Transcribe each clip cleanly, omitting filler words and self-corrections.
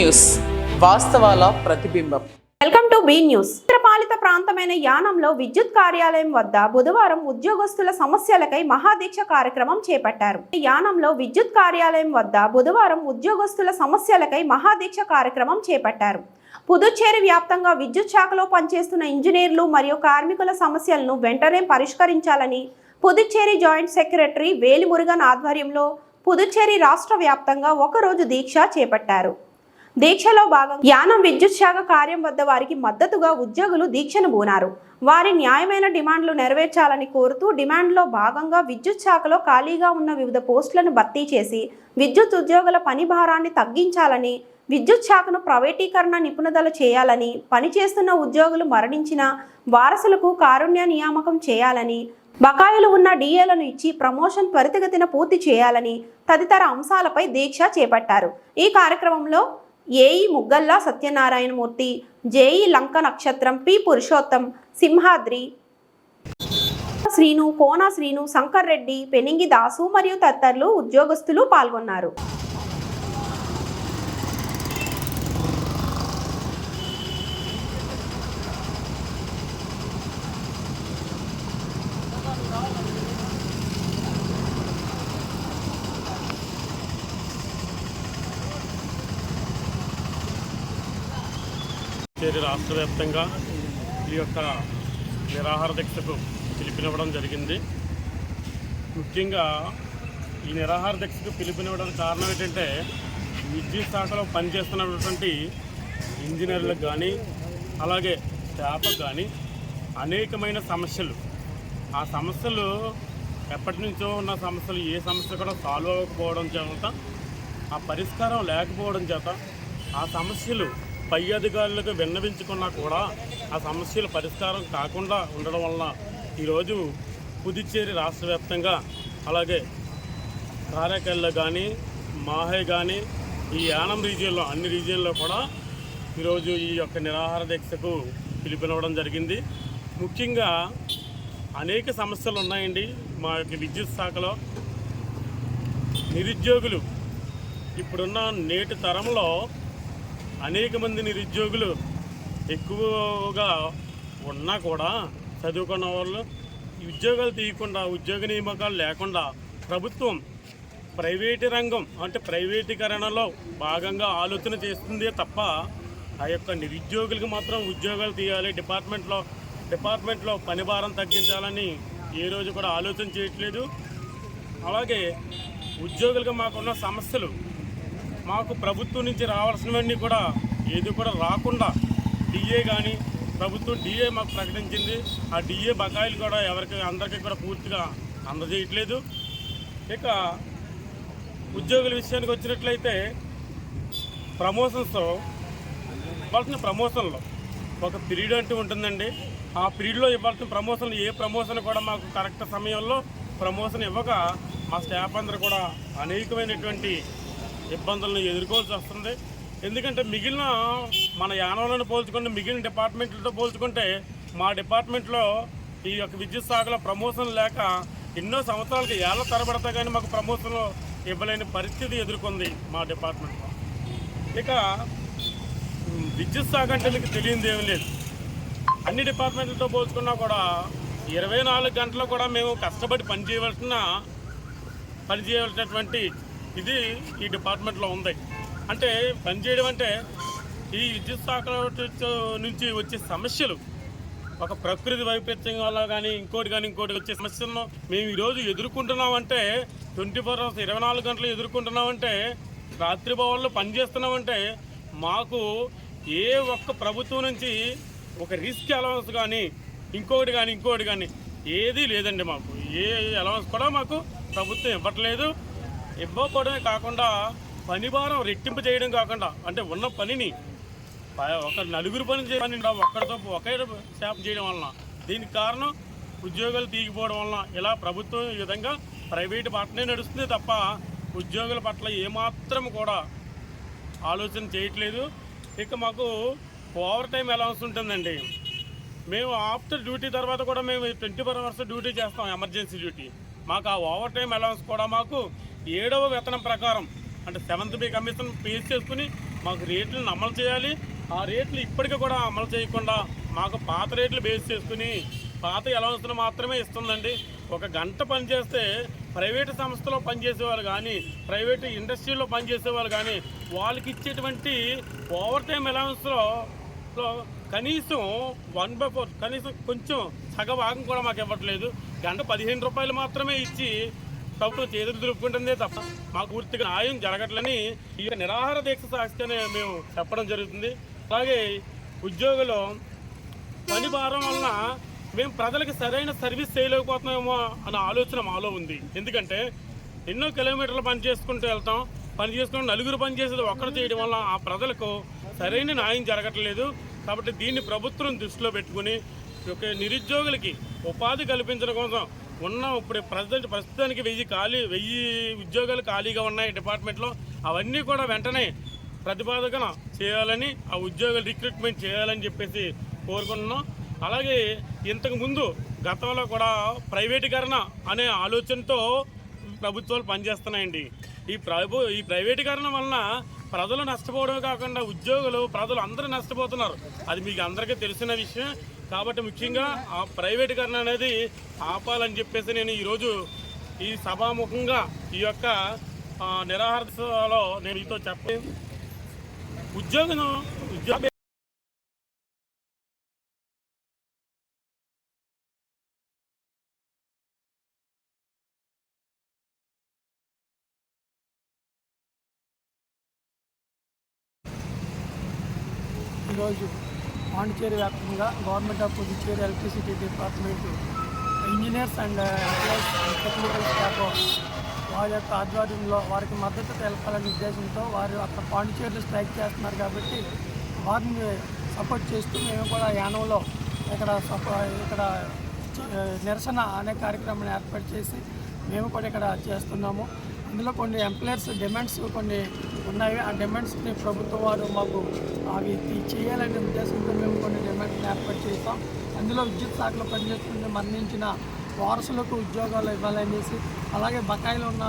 News, వాస్తవాల ప్రతిబింబం. Welcome to be news. కేంద్రపాలిత ప్రాంతమైన యానంలో విద్యుత్ కార్యాలయం వద్ద బుధవారం ఉద్యోగస్తుల సమస్యలకై మహాదీక్ష కార్యక్రమం చేపట్టారు. యానంలో విద్యుత్ కార్యాలయం వద్ద బుధవారం ఉద్యోగస్తుల సమస్యలకై మహాదీక్ష కార్యక్రమం చేపట్టారు. పుదుచ్చేరి వ్యాప్తంగా విద్యుత్ శాఖలో పనిచేస్తున్న ఇంజనీర్లు మరియు కార్మికుల సమస్యలను వెంటనే పరిష్కరించాలని పుదుచ్చేరి జాయింట్ సెక్రటరీ వేలిమురుగన్ ఆధ్వర్యంలో పుదుచ్చేరి రాష్ట్ర వ్యాప్తంగా ఒకరోజు దీక్ష చేపట్టారు. దీక్షలో భాగంగా యానం విద్యుత్ శాఖ కార్యం వద్ద వారికి మద్దతుగా ఉద్యోగులు దీక్షను బూనారు. వారి న్యాయమైన డిమాండ్లు నెరవేర్చాలని కోరుతూ డిమాండ్లో భాగంగా విద్యుత్ శాఖలో ఖాళీగా ఉన్న వివిధ పోస్టులను భర్తీ చేసి విద్యుత్ ఉద్యోగుల పని భారాన్ని తగ్గించాలని, విద్యుత్ శాఖను ప్రైవేటీకరణ నిపుణుదల చేయాలని, పనిచేస్తున్న ఉద్యోగులు మరణించిన వారసులకు కారుణ్య నియామకం చేయాలని, బకాయిలు ఉన్న డిఏలను ఇచ్చి ప్రమోషన్ త్వరితగతిన పూర్తి చేయాలని తదితర అంశాలపై దీక్ష చేపట్టారు. ఈ కార్యక్రమంలో ఏఈ ముగ్గల్లా సత్యనారాయణమూర్తి, జేఈ లంక నక్షత్రం, పి పురుషోత్తం, సింహాద్రి, శ్రీను, కోన శ్రీను, శంకర్ రెడ్డి, పెనింగి దాసు మరియు తదితరులు ఉద్యోగస్తులు పాల్గొన్నారు. రాష్ట్ర వ్యాప్తంగా ఈ యొక్క నిరాహార దీక్షకు పిలుపునివ్వడం జరిగింది. ముఖ్యంగా ఈ నిరాహార దీక్షకు పిలుపునివ్వడానికి కారణం ఏంటంటే విద్యుత్ శాఖలో పనిచేస్తున్నటువంటి ఇంజనీర్లకు కానీ అలాగే స్టాఫ్కి కానీ అనేకమైన సమస్యలు, ఆ సమస్యలు ఎప్పటి నుంచో ఉన్న సమస్యలు ఏ సమస్య కూడా సాల్వ్ అవ్వకపోవడం చేత, ఆ పరిష్కారం లేకపోవడం చేత ఆ సమస్యలు పై అధికారులకు విన్నవించుకున్నా కూడా ఆ సమస్యల పరిష్కారం కాకుండా ఉండడం వలన ఈరోజు పుదుచ్చేరి రాష్ట్ర వ్యాప్తంగా అలాగే కారైకల్లో కానీ మాహే కానీ ఈ యానం రీజియన్లో అన్ని రీజియన్లో కూడా ఈరోజు ఈ యొక్క నిరాహార దీక్షకు పిలుపునివ్వడం జరిగింది. ముఖ్యంగా అనేక సమస్యలు ఉన్నాయండి. మా యొక్క విద్యుత్ శాఖలో నిరుద్యోగులు ఇప్పుడున్న నేటి తరంలో అనేక మంది నిరుద్యోగులు ఎక్కువగా ఉన్నా కూడా చదువుకున్న వాళ్ళు ఉద్యోగాలు తీయకుండా, ఉద్యోగ నియామకాలు లేకుండా ప్రభుత్వం ప్రైవేటు రంగం అంటే ప్రైవేటీకరణలో భాగంగా ఆలోచన చేస్తుంది తప్ప ఆ యొక్క నిరుద్యోగులకు మాత్రం ఉద్యోగాలు తీయాలి, డిపార్ట్మెంట్లో పని భారం తగ్గించాలని ఏ రోజు కూడా ఆలోచన చేయట్లేదు. అలాగే ఉద్యోగులకు మాకున్న సమస్యలు, మాకు ప్రభుత్వం నుంచి రావాల్సినవన్నీ కూడా ఏది కూడా రాకుండా డిఏ కానీ ప్రభుత్వం డిఏ మాకు ప్రకటించింది, ఆ డిఏ బకాయిలు కూడా అందరికీ కూడా పూర్తిగా అందజేయట్లేదు. ఇక ఉద్యోగుల విషయానికి వచ్చినట్లయితే ఇవ్వాల్సిన ప్రమోషన్లో ఒక పీరియడ్ అంటూ ఉంటుందండి. ఆ పీరియడ్లో ఇవ్వాల్సిన ప్రమోషన్లు ఏ ప్రమోషన్ కూడా మాకు కరెక్ట్ సమయంలో ప్రమోషన్ ఇవ్వక మా స్టాఫ్ అందరూ కూడా అనేకమైనటువంటి ఇబ్బందులను ఎదుర్కోవాల్సి వస్తుంది. ఎందుకంటే మిగిలిన మన యానంలను పోల్చుకుంటే మిగిలిన డిపార్ట్మెంట్లతో పోల్చుకుంటే మా డిపార్ట్మెంట్లో ఈ యొక్క విద్యుత్ శాఖలో ప్రమోషన్ లేక ఎన్నో సంవత్సరాలకి ఏళ్ళ తరబడతా కానీ మాకు ప్రమోషన్ ఇవ్వలేని పరిస్థితి ఎదుర్కొంది మా డిపార్ట్మెంట్లో. ఇక విద్యుత్ శాఖ అంటే మీకు తెలియదు ఏమీ లేదు. అన్ని డిపార్ట్మెంట్లతో పోల్చుకున్నా కూడా 24 గంటలు కూడా మేము కష్టపడి పనిచేయవలసినటువంటి ఇది ఈ డిపార్ట్మెంట్లో ఉంది. అంటే పనిచేయడం అంటే ఈ విద్యుత్ శాఖ నుంచి వచ్చే సమస్యలు, ఒక ప్రకృతి వైపరీత్యం వల్ల కానీ ఇంకోటి వచ్చే సమస్యలను మేము ఈరోజు ఎదుర్కొంటున్నామంటే 24 hours 24 గంటలు ఎదుర్కొంటున్నామంటే, రాత్రి భవన్లో పనిచేస్తున్నామంటే మాకు ఏ ఒక్క ప్రభుత్వం నుంచి ఒక రిస్క్ అలవెన్స్ కానీ ఇంకోటి కానీ ఏదీ లేదండి. మాకు ఏ అలవెన్స్ కూడా మాకు ప్రభుత్వం ఇవ్వట్లేదు. ఇవ్వకపోవడమే కాకుండా పని భారం రెట్టింపు చేయడం కాకుండా, అంటే ఉన్న పనిని ఒక నలుగురు పని చేయని ఒకే స్టాఫ్ చేయడం వలన, దీనికి కారణం ఉద్యోగాలు తీగిపోవడం వలన ఇలా ప్రభుత్వం ఈ విధంగా ప్రైవేటు పట్లనే నడుస్తుంది తప్ప ఉద్యోగుల పట్ల ఏమాత్రం కూడా ఆలోచన చేయట్లేదు. ఇక మాకు ఓవర్ టైం అలవెన్స్ ఉంటుందండి. మేము ఆఫ్టర్ డ్యూటీ తర్వాత కూడా మేము 24 hours డ్యూటీ చేస్తాం, ఎమర్జెన్సీ డ్యూటీ. మాకు ఆ ఓవర్ టైం అలవెన్స్ కూడా మాకు 7వ వేతనం ప్రకారం అంటే 7th పే కమిషన్ పే చేసుకుని మాకు రేట్లను అమలు చేయాలి. ఆ రేట్లు ఇప్పటికీ కూడా అమలు చేయకుండా మాకు పాత రేట్లు బేస్ చేసుకుని పాత అలవన్స్లు మాత్రమే ఇస్తుందండి. ఒక గంట పనిచేస్తే ప్రైవేటు సంస్థలో పనిచేసేవాళ్ళు కానీ, ప్రైవేటు ఇండస్ట్రీలో పనిచేసేవాళ్ళు కానీ వాళ్ళకి ఇచ్చేటువంటి ఓవర్ టైం అలవన్స్లో కనీసం 1/4 కనీసం కొంచెం సగభాగం కూడా మాకు ఇవ్వట్లేదు. గంట 15 రూపాయలు మాత్రమే ఇచ్చి ప్రభుత్వం చేతులు దులుపుకుంటుందే తప్ప మాకు పూర్తిగా న్యాయం జరగట్లని ఈ నిరాహార దీక్ష సాక్షిగానే మేము చెప్పడం జరుగుతుంది. అలాగే ఉద్యోగులు పని భారం వలన మేము ప్రజలకు సరైన సర్వీస్ చేయలేకపోతున్నామేమో అనే ఆలోచన మాలో ఉంది. ఎందుకంటే ఎన్నో కిలోమీటర్లు పని చేసుకుంటూ వెళ్తాం, పని చేసుకుని నలుగురు పని చేసేది ఒక్కరు చేయడం వల్ల ఆ ప్రజలకు సరైన న్యాయం జరగట్లేదు. కాబట్టి దీన్ని ప్రభుత్వం దృష్టిలో పెట్టుకుని నిరుద్యోగులకి ఉపాధి కల్పించడం కోసం ఇప్పుడు ప్రస్తుతానికి 1000 ఉద్యోగాలు ఖాళీగా ఉన్నాయి డిపార్ట్మెంట్లో. అవన్నీ కూడా వెంటనే ప్రతిపాదన చేయాలని, ఆ ఉద్యోగులు రిక్రూట్మెంట్ చేయాలని చెప్పేసి కోరుకుంటున్నాం. అలాగే ఇంతకుముందు గతంలో కూడా ప్రైవేటీకరణ అనే ఆలోచనతో ప్రభుత్వాలు పనిచేస్తున్నాయండి. ఈ ప్రైవేటీకరణ వలన ప్రజలు నష్టపోవడమే కాకుండా ప్రజలు అందరూ నష్టపోతున్నారు. అది మీకు అందరికీ తెలిసిన విషయం. కాబట్టి ముఖ్యంగా ఆ ప్రైవేటీకరణ అనేది ఆపాలని చెప్పేసి నేను ఈరోజు ఈ సభాముఖంగా ఈ యొక్క నిరాహారలో నేను మీతో ఉద్యోగ ఈరోజు పాండిచేరి వ్యాప్తంగా government of Puducherry electricity department engineers and employees technical staff వారి యొక్క ఆధ్వర్యంలో వారికి మద్దతు తెలపాలనే ఉద్దేశంతో వారు అక్కడ పాండిచేరిలో స్ట్రైక్ చేస్తున్నారు. కాబట్టి వారిని సపోర్ట్ చేస్తూ మేము కూడా యానంలో ఇక్కడ నిరసన అనే కార్యక్రమాన్ని ఏర్పాటు చేసి మేము కూడా ఇక్కడ చేస్తున్నాము. ఇందులో కొన్ని ఎంప్లాయర్స్ డిమాండ్స్ కొన్ని ఉన్నాయి. ఆ డిమాండ్స్ని ప్రభుత్వం వారు మాకు అవి చేయాలనే ఉద్దేశంతో మేము కొన్ని డిమాండ్స్ని ఏర్పాటు చేస్తాం. అందులో విద్యుత్ శాఖలో పనిచేస్తుంటే మరణించిన వారసులకు ఉద్యోగాలు ఇవ్వాలనేసి, అలాగే బకాయిలు ఉన్న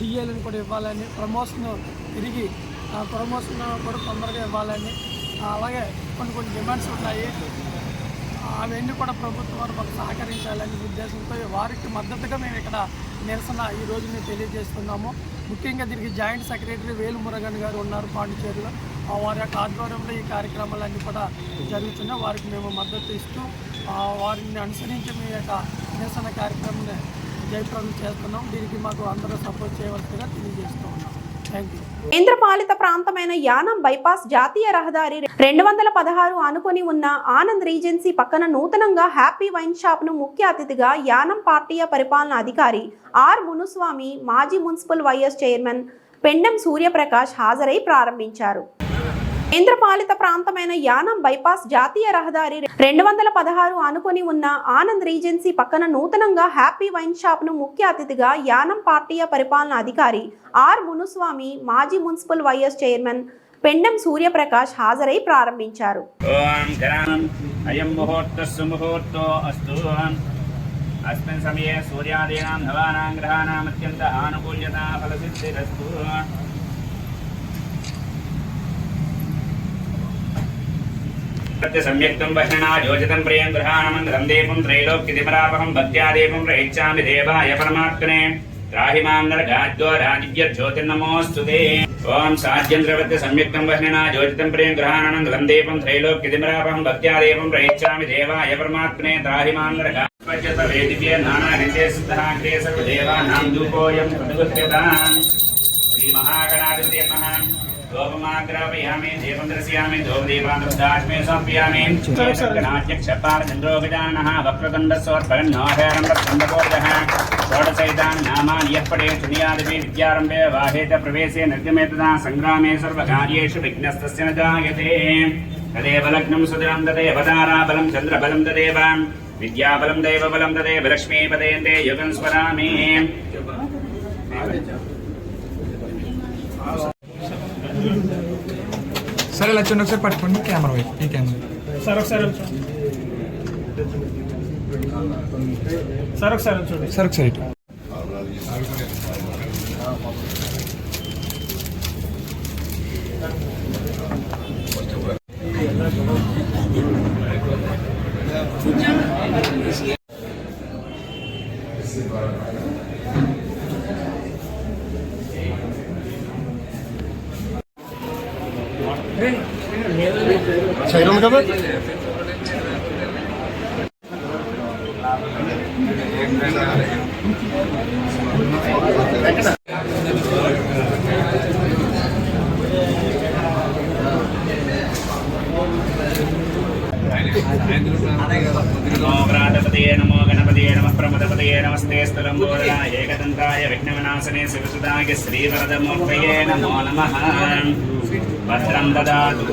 డిఏలను కూడా ఇవ్వాలని, ప్రమోషన్ కూడా తొందరగా ఇవ్వాలని, అలాగే కొన్ని డిమాండ్స్ ఉన్నాయి. అవన్నీ కూడా ప్రభుత్వం వారు మాకు సహకరించాలనే ఉద్దేశంతో వారికి మద్దతుగా మేము ఇక్కడ నిరసన ఈ రోజు మేము తెలియజేస్తున్నాము. ముఖ్యంగా దీనికి జాయింట్ సెక్రటరీ వేలు మురగన్ గారు ఉన్నారు పాండిచేరిలో. వారి యొక్క ఆధ్వర్యంలో ఈ కార్యక్రమాలన్నీ కూడా జరుగుతున్నాయి. వారికి మేము మద్దతు ఇస్తూ వారిని అనుసరించి మీ యొక్క నిరసన కార్యక్రమాన్ని జయప్రదం చేస్తున్నాం. దీనికి మాకు అందరూ సపోర్ట్ చేయవలసిందిగా తెలియజేస్తూ ఉన్నాం. Thank you. కేంద్రపాలిత ప్రాంతమైన యానం బైపాస్ జాతీయ రహదారి 216 ఆనుకొని ఉన్న ఆనంద్ రీజెన్సీ పక్కన నూతనంగా హ్యాపీ వైన్ షాప్ ను ముఖ్య అతిథిగా యానం పార్టీయ పరిపాలన అధికారి ఆర్ మునుస్వామి, మాజీ municipal YS chairman Pendem Suryaprakash హాజరై ప్రారంభించారు. కేంద్రపాలిత ప్రాంతమైన యానం బైపాస్ జాతీయ రహదారి 216 ఆనుకొని ఉన్న ఆనంద్ రీజెన్సీ పక్కన నూతనంగా హ్యాపీ వైన్ షాప్ ను ముఖ్య అతిథిగా యానం పార్టీయ పరిపాలన అధికారి ఆర్ మునుస్వామి, మాజీ municipal YS chairman Pendem Suryaprakash హాజరై ప్రారంభించారు. अस्मिन् समये सूर्यादीनां नवानां ग्रहाणाम् अत्यन्त आनुकूल्यता फलसिद्धिरस्तु। सम्यक्तं वह्निना योजितं प्रियं ग्रहाणामन्त्रं देवं त्रैलोक्यतिमरापहं भक्त्यादेवं प्रयच्छामि देवाय परमात्मने त्राहि मां नरकाद्यो राजिव्यज्योतिर्नमोऽस्तु ते। ओं साध्यन्द्रवत्य सम्यक्तं वह्निना योजितं प्रियं ग्रहाणामन्त्रं देवं त्रैलोक्यतिमरापहं भक्त्यादेवं प्रयच्छामि देवाय परमात्मने त्राहि मां नरकाद्यो वेदिव्ये नानाविधे सिद्धाग्रे सर्वदेवानां धूपोऽयं प्रतिगृह्यताम्। श्रीमहागणाधिपतये नमः। धूपमाग्रापयामि दीपं दर्शयामि धूपदीपान्तर्दाश्मे समर्पयामि। गणाध्यक्षपालचन्द्रो गजाननः वक्रतुण्डस्सोत्पन्नोऽहेरं प्रचण्डकोजः षोडशैतानि नामानि यः पठेत् शृणुयादपि विद्यारम्भे वाहेत प्रवेशे निर्गमे तथा सङ्ग्रामे सर्वकार्येषु विघ्नस्तस्य न जायते। तदेव लग्नं सुदिनं तदेव ताराबलं चन्द्रबलं तदेव विद्याबलं दैवबलं तदेव लक्ष्मीपदेन्दे युगं स्मरामि। సరే లక్ష్మణ్ ఒకసారి పట్టుకోండి కెమెరా వైపు ఈ కెమెరా సార్ ఒకసారి ఇటు नमो व्रातपतये नमो गणपतये नमः प्रमदपतये नमस्ते स्तुलम्बोदराय एकदन्ताय विघ्नविनाशने शिवसुताय श्रीवरदमूर्तये नमो नमः। भद्रं ददातु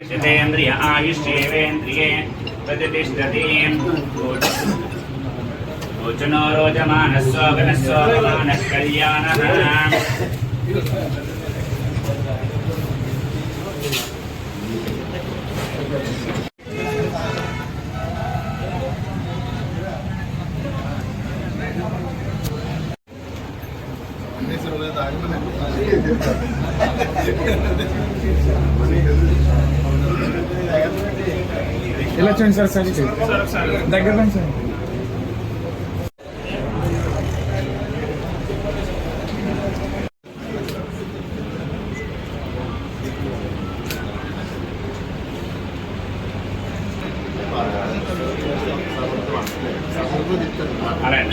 शतेन्द्रिय आयुष्येवेन्द्रिये प्रतिष्ठति रोचनो रोचमानः सोगनः कल्याणः। ఇలా చూడండి సార్ సరే దగ్గర రండి సార్. అలాగే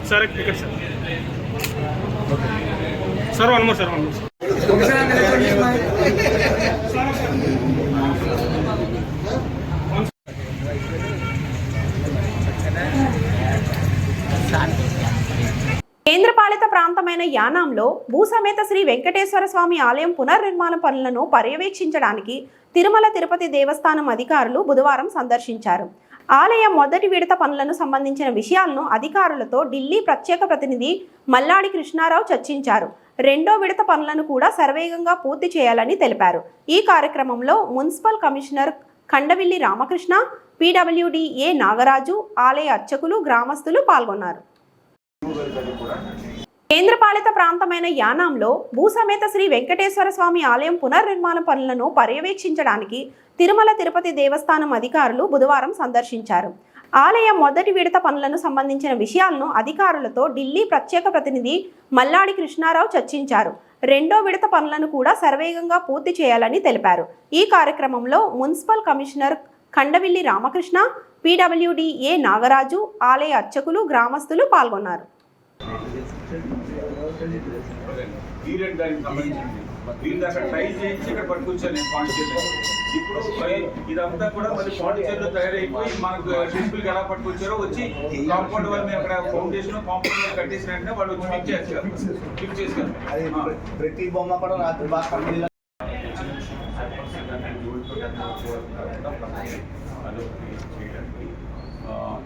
सर एक टिकट सर वन मोर కేంద్రపాలిత ప్రాంతమైన యానాంలో భూసమేత శ్రీ వెంకటేశ్వర స్వామి ఆలయం పునర్నిర్మాణ పనులను పర్యవేక్షించడానికి తిరుమల తిరుపతి దేవస్థానం అధికారులు బుధవారం సందర్శించారు. ఆలయ మొదటి విడత పనులను సంబంధించిన విషయాలను అధికారులతో ఢిల్లీ ప్రత్యేక ప్రతినిధి మల్లాడి కృష్ణారావు చర్చించారు. రెండో విడత పనులను కూడా శరవేగంగా పూర్తి చేయాలని తెలిపారు. ఈ కార్యక్రమంలో municipal commissioner Kandavilli Ramakrishna, PWD Nagaraju, ఆలయ అర్చకులు, గ్రామస్తులు పాల్గొన్నారు. కేంద్రపాలిత ప్రాంతమైన యానాంలో భూసమేత శ్రీ వెంకటేశ్వర స్వామి ఆలయం పునర్నిర్మాణ పనులను పర్యవేక్షించడానికి తిరుమల తిరుపతి దేవస్థానం అధికారులు బుధవారం సందర్శించారు. ఆలయ మొదటి విడత పనులను సంబంధించిన విషయాలను అధికారులతో ఢిల్లీ ప్రత్యేక ప్రతినిధి మల్లాడి కృష్ణారావు చర్చించారు. రెండో విడత పనులను కూడా శరవేగంగా పూర్తి చేయాలని తెలిపారు. ఈ కార్యక్రమంలో municipal commissioner Kandavilli Ramakrishna, PWD Nagaraju, ఆలయ అర్చకులు, గ్రామస్తులు పాల్గొన్నారు. ట్రై చేయించి ఇక్కడ పట్టుకొచ్చాను నేను పాండిచేరిలో. ఇప్పుడు ఇదంతా కూడా మరి పాండిచేరిలో తయారైపోయి మనకు టెంపుల్కి ఎలా పట్టుకొచ్చారో వచ్చి కాంపౌండ్ వాళ్ళు మేము అక్కడ ఫౌండేషన్ కాంపౌండ్ వాళ్ళు కట్టేసిన వెంటనే వాళ్ళు వచ్చి ఫిక్స్ చేశారు. ప్రతి బొమ్మ కూడా రాత్రి బాగా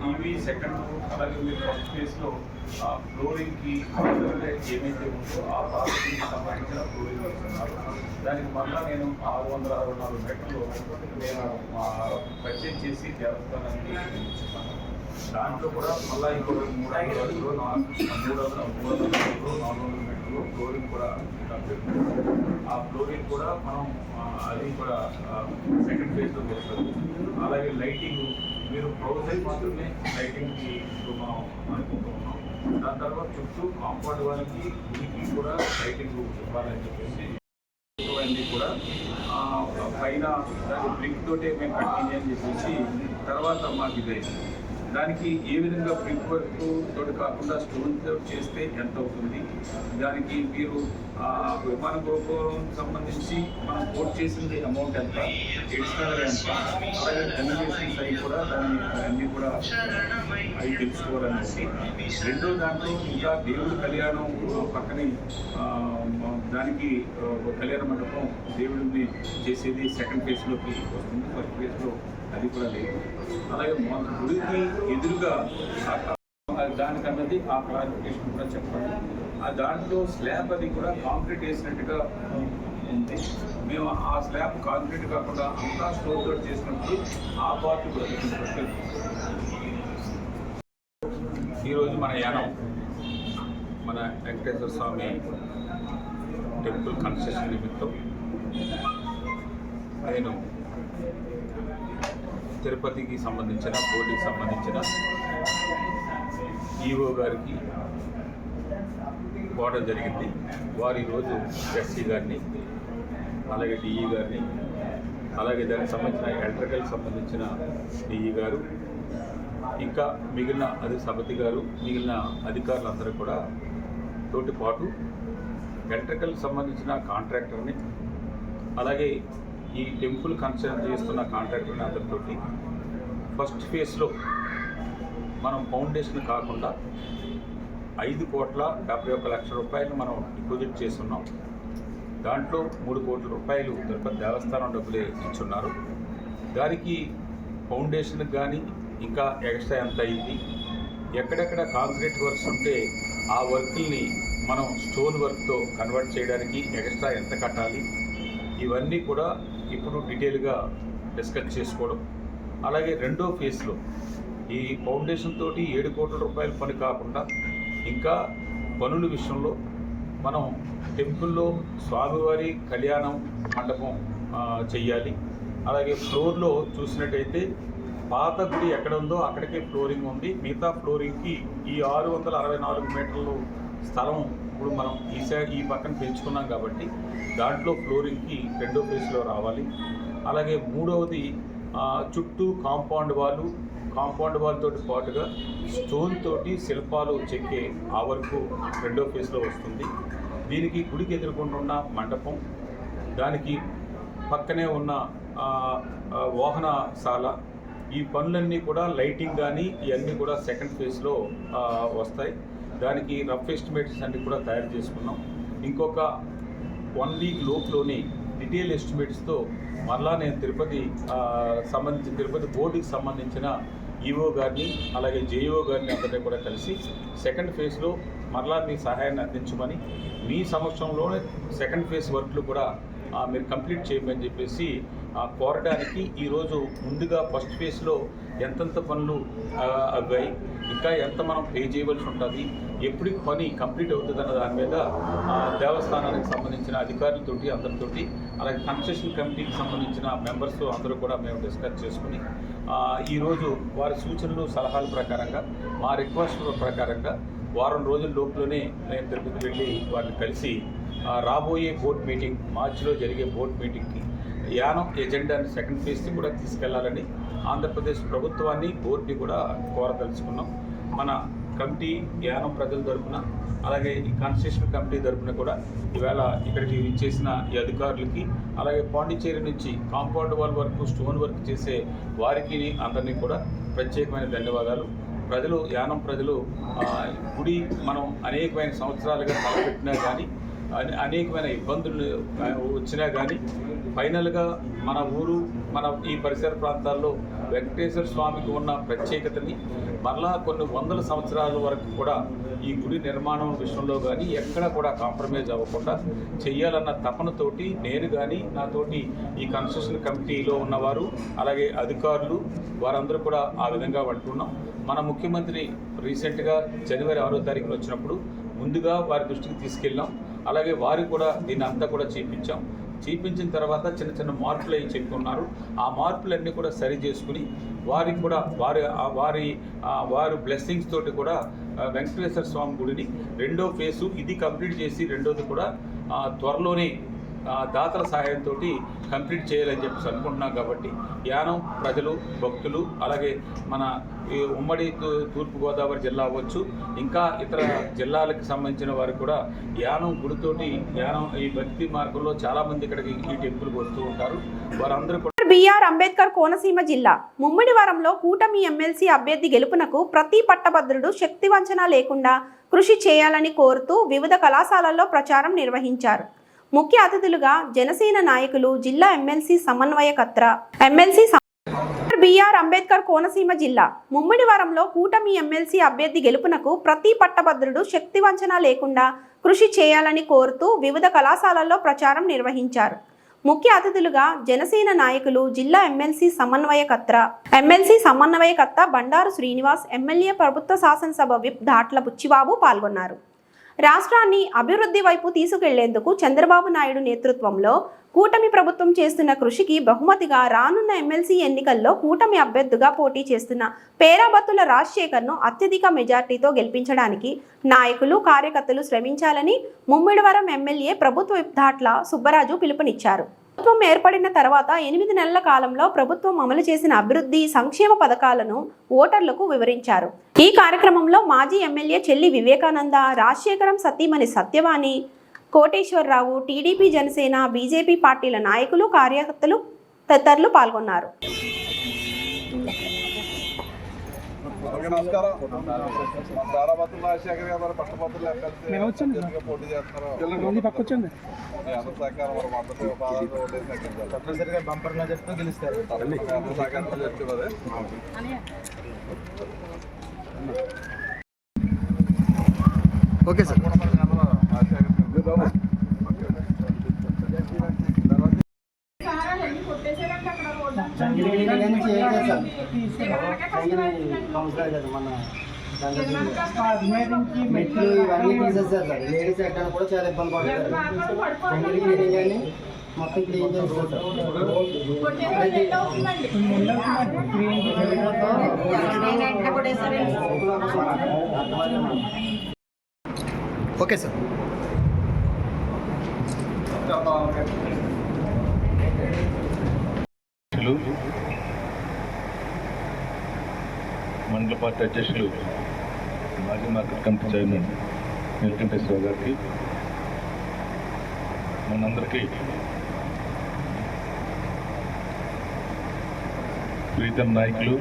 ఇవి సెకండ్, అలాగే మీరు ఫస్ట్ ఫేజ్లో ఫ్లోరింగ్కి ఏమైతే ఉందో ఆ పార్టీకి సంబంధించిన ఫ్లోరింగ్ ఇస్తున్నారు. దానికి మళ్ళీ నేను 664 మీటర్లు నేను పర్చేజ్ చేసి దేవస్థానానికి ఇస్తున్నాను. దాంట్లో కూడా మళ్ళీ ఇంకొక 300 అడుగులు 400 మీటర్లు ఫ్లోరింగ్ కూడా ఆ ఫ్లోరింగ్ కూడా మనం అది కూడా సెకండ్ ఫేజ్లోకి వస్తుంది. అలాగే లైటింగ్ మీరు ప్రొసెస్ మాత్రమే లైటింగ్కి మనం అనుకుంటూ ఉన్నాం. దాని తర్వాత చుట్టూ కాంపౌండ్ వాళ్ళకి గుడికి కూడా లైటింగ్ ఇవ్వాలని చెప్పేసి అన్నీ కూడా పైన దాని బ్రిక్ తోటే మేము కంటిన్యూ అని చెప్పేసి తర్వాత మాకు ఇదైంది. దానికి ఏ విధంగా బ్రిక్ వర్క్ తోటి కాకుండా స్టోన్ తోటి చేస్తే ఎంత అవుతుంది, దానికి మీరు విమాన గోపురం సంబంధించి మనం కోట్ చేసింది అమౌంట్ ఎంత, ఎడిషనల్ ఎంత, అలాగే డెలిగేషన్స్ అవి కూడా దాన్ని అన్నీ కూడా అవి తెలుసుకోవాలనేసి. రెండో దాంట్లో ఇంకా దేవుడి కళ్యాణం పక్కనే దానికి కళ్యాణ మండపం దేవుడిని చేసేది సెకండ్ ఫేజ్లోకి వస్తుంది. ఫస్ట్ ఫేజ్లో అది కూడా లేదు. అలాగే గుడికి ఎదురుగా దానికన్నది ఆ క్లారిఫికేషన్ కూడా చెప్పాలి. ఆ దాంట్లో స్లాబ్ అది కూడా కాంక్రీట్ వేసినట్టుగా ఉంది. మేము ఆ స్లాబ్ కాంక్రీట్ కాకుండా అంతా స్టోర్ తోటి చేసినప్పుడు ఆ పార్ట్ కూడా ఈరోజు మన యానం మన వెంకటేశ్వర స్వామి టెంపుల్ కన్స్ట్రక్షన్ నిమిత్తం నేను తిరుపతికి సంబంధించిన బోర్డుకి సంబంధించిన ఈఓ గారికి పోవడం జరిగింది. వారు ఈరోజు ఎస్సీ గారిని, అలాగే డిఈ గారిని, అలాగే దానికి సంబంధించిన ఎలక్ట్రికల్కి సంబంధించిన డిఈ గారు, ఇంకా మిగిలిన సమితి గారు, మిగిలిన అధికారులందరూ కూడా తోటి పాటు ఎలక్ట్రికల్కి సంబంధించిన కాంట్రాక్టర్ని, అలాగే ఈ టెంపుల్ కన్స్ట్రక్షన్ చేస్తున్న కాంట్రాక్టర్ని అందరితోటి ఫస్ట్ ఫేజ్లో మనం ఫౌండేషన్ కాకుండా 5,71,00,000 రూపాయలు మనం డిపాజిట్ చేస్తున్నాం. దాంట్లో 3 కోట్ల రూపాయలు తిరుపతి దేవస్థానం డబ్బులే ఇచ్చున్నారు. దానికి ఫౌండేషన్కి కానీ ఇంకా ఎక్స్ట్రా ఎంత అయింది, ఎక్కడెక్కడ కాంక్రీట్ వర్క్స్ ఉంటే ఆ వర్క్ని మనం స్టోన్ వర్క్తో కన్వర్ట్ చేయడానికి ఎక్స్ట్రా ఎంత కట్టాలి, ఇవన్నీ కూడా ఇప్పుడు డీటెయిల్గా డిస్కస్ చేసుకోవడం. అలాగే రెండో ఫేజ్లో ఈ ఫౌండేషన్ తోటి 7 కోట్ల రూపాయల పని కాకుండా ఇంకా పనుల విషయంలో మనం టెంపుల్లో స్వామివారి కళ్యాణం మండపం చెయ్యాలి. అలాగే ఫ్లోర్లో చూసినట్టయితే పాత గుడి ఎక్కడ ఉందో అక్కడికే ఫ్లోరింగ్ ఉంది. మిగతా ఫ్లోరింగ్కి ఈ 664 మీటర్లు స్థలం ఇప్పుడు మనం ఈ పక్కన పెంచుకున్నాం కాబట్టి దాంట్లో ఫ్లోరింగ్కి రెండో ఫేజ్లో రావాలి. అలాగే మూడవది చుట్టూ కాంపౌండ్ వాల్తో పాటుగా స్టోన్ తోటి శిల్పాలు చెక్కే ఆ వరకు రెండో ఫేజ్లో వస్తుంది. దీనికి గుడికి ఎదుర్కొంటున్న మండపం, దానికి పక్కనే ఉన్న వాహనశాల, ఈ పనులన్నీ కూడా లైటింగ్ కానీ ఇవన్నీ కూడా సెకండ్ ఫేజ్లో వస్తాయి. దానికి రఫ్ ఎస్టిమేట్స్ అన్నీ కూడా తయారు చేసుకున్నాం. ఇంకొక 1 వీక్ లోపులోని డీటెయిల్ ఎస్టిమేట్స్తో మరలా నేను తిరుపతి బోర్డుకి సంబంధించిన ఈఓ గారిని, అలాగే జేఈఓ గారిని అందరినీ కూడా కలిసి సెకండ్ ఫేజ్లో మరలా మీ సహాయాన్ని అందించమని, మీ సమక్షంలోనే సెకండ్ ఫేజ్ వర్క్లు కూడా మీరు కంప్లీట్ చేయమని చెప్పేసి కోరడానికి ఈరోజు ముందుగా ఫస్ట్ ఫేజ్లో ఎంతెంత పనులు అవ్వాయి, ఇంకా ఎంత మనం పే చేయవలసి ఉంటుంది, ఎప్పటికి పని కంప్లీట్ అవుతుందన్న దాని మీద దేవస్థానానికి సంబంధించిన అధికారులతోటి అందరితోటి, అలాగే కన్స్ట్రక్షన్ కమిటీకి సంబంధించిన మెంబర్స్ అందరూ కూడా మేము డిస్కస్ చేసుకుని ఈరోజు వారి సూచనలు సలహాల ప్రకారంగా మా రిక్వెస్ట్ ప్రకారంగా వారం రోజుల లోపులోనే నేను తిరుపతి వెళ్ళి వారిని కలిసి రాబోయే బోర్డ్ మీటింగ్, మార్చిలో జరిగే బోర్డ్ మీటింగ్కి యానం ఎజెండాని సెకండ్ ఫేజ్కి కూడా తీసుకెళ్లాలని ఆంధ్రప్రదేశ్ ప్రభుత్వాన్ని, బోర్డుని కూడా కోరదలుచుకున్నాం. మన కమిటీ యానం ప్రజల తరఫున, అలాగే ఈ కన్స్ట్రక్షన్ కమిటీ తరఫున కూడా ఈవేళ ఇక్కడికి ఇచ్చేసిన ఈ అధికారులకి, అలాగే పాండిచ్చేరి నుంచి కాంపౌండ్ వాల్ వరకు స్టోన్ వర్క్ చేసే వారికి అందరినీ కూడా ప్రత్యేకమైన ధన్యవాదాలు. ప్రజలు, యానం ప్రజలు గుడి మనం అనేకమైన సంవత్సరాలుగా తలపెట్టినా కానీ, అనేకమైన ఇబ్బందులు వచ్చినా కానీ ఫైనల్గా మన ఊరు, మన ఈ పరిసర ప్రాంతాల్లో వెంకటేశ్వర స్వామికి ఉన్న ప్రత్యేకతని మరలా కొన్ని వందల సంవత్సరాల వరకు కూడా ఈ గుడి నిర్మాణం విషయంలో కానీ ఎక్కడ కూడా కాంప్రమైజ్ అవ్వకుండా చెయ్యాలన్న తపనతోటి నేను కానీ, నాతోటి ఈ కన్స్ట్రక్షన్ కమిటీలో ఉన్నవారు, అలాగే అధికారులు వారందరూ కూడా ఆ విధంగా అంటున్నాం. మన ముఖ్యమంత్రి రీసెంట్గా జనవరి 6వ తారీఖున వచ్చినప్పుడు ముందుగా వారి దృష్టికి తీసుకెళ్ళాం. అలాగే వారు కూడా దీన్ని అంతా కూడా చేయించిన తర్వాత చిన్న చిన్న మార్పులు అవి చెప్పుకున్నారు. ఆ మార్పులన్నీ కూడా సరి చేసుకుని వారికి కూడా వారి బ్లెస్సింగ్స్ తోటి కూడా వెంకటేశ్వర స్వామి గుడిని రెండో ఫేసు ఇది కంప్లీట్ చేసి రెండోది కూడా త్వరలోనే దాతల సహాయంతో కంప్లీట్ చేయాలని చెప్పేసి అనుకుంటున్నాం. కాబట్టి యానం ప్రజలు, భక్తులు, అలాగే మన ఈ ఉమ్మడి తూర్పుగోదావరి జిల్లా అవ్వచ్చు, ఇంకా ఇతర జిల్లాలకు సంబంధించిన వారు కూడా యానం గుడితోటి ఈ భక్తి మార్గంలో చాలామంది ఇక్కడికి ఈ టెంపుల్కి వస్తూ ఉంటారు. వారందరూ కూడా బిఆర్ అంబేద్కర్ కోనసీమ జిల్లా ముమ్మిడివరంలో కూటమి ఎమ్మెల్సీ అభ్యర్థి గెలుపునకు ప్రతి పట్టభద్రుడు శక్తి వంచన లేకుండా కృషి చేయాలని కోరుతూ వివిధ కళాశాలల్లో ప్రచారం నిర్వహించారు. ముఖ్య అతిథులుగా జనసేన నాయకులు, జిల్లా ఎమ్మెల్సీ సమన్వయకర్త బిఆర్ అంబేద్కర్ కోనసీమ జిల్లా ముమ్మిడివరంలో కూటమి ఎమ్మెల్సీ అభ్యర్థి గెలుపునకు ప్రతి పట్టభద్రుడు శక్తి వంచన లేకుండా కృషి చేయాలని కోరుతూ వివిధ కళాశాలల్లో ప్రచారం నిర్వహించారు. ముఖ్య అతిథులుగా జనసేన నాయకులు, జిల్లా ఎమ్మెల్సీ సమన్వయకర్త బండారు శ్రీనివాస్, ఎమ్మెల్యే ప్రభుత్వ శాసనసభ విప్ దాట్ల బుచ్చిబాబు పాల్గొన్నారు. రాష్ట్రాన్ని అభివృద్ధి వైపు తీసుకెళ్లేందుకు చంద్రబాబు నాయుడు నేతృత్వంలో కూటమి ప్రభుత్వం చేస్తున్న కృషికి బహుమతిగా రానున్న ఎమ్మెల్సీ ఎన్నికల్లో కూటమి అభ్యర్థిగా పోటీ చేస్తున్న పేరాబత్తుల రాజశేఖర్ను అత్యధిక మెజార్టీతో గెలిపించడానికి నాయకులు, కార్యకర్తలు శ్రమించాలని ముమ్మిడివరం ఎమ్మెల్యే ప్రభుత్వ విప్ దాట్ల సుబ్బరాజు పిలుపునిచ్చారు. ప్రభుత్వం ఏర్పడిన తర్వాత 8 నెలల కాలంలో ప్రభుత్వం అమలు చేసిన అభివృద్ధి, సంక్షేమ పథకాలను ఓటర్లకు వివరించారు. ఈ కార్యక్రమంలో మాజీ ఎమ్మెల్యే చెల్లి వివేకానంద, రాజశేఖరం సతీమణి సత్యవాణి, కోటేశ్వరరావు, టీడీపీ, జనసేన, బీజేపీ పార్టీల నాయకులు, కార్యకర్తలు తదితరులు పాల్గొన్నారు. నమస్కారం. పేరాబత్తుల రాజశేఖర్ గారు పట్టభద్రులు పోటీ చేస్తారు. సహకారం తప్పనిసరిగా బంపర్లో చెప్తూ గెలుస్తారు. సహకారం చెప్తున్నదే. Okay sir. మెట్లు ఇవన్నీ తీసేస్తారు సార్. లేడీస్ ఎక్కడ కూడా చాలా ఇబ్బంది పడతారు. జంగిల్ క్లీనింగ్ కానీ మొత్తం క్లీన్ చేస్తారు. Okay sir. మండల పార్టీ అధ్యక్షులు, మాజీ మార్కెట్ కమిటీ చైర్మన్ నీలకంఠేశ్వర గారికి, మనందరికీ ప్రీతం నాయకులు,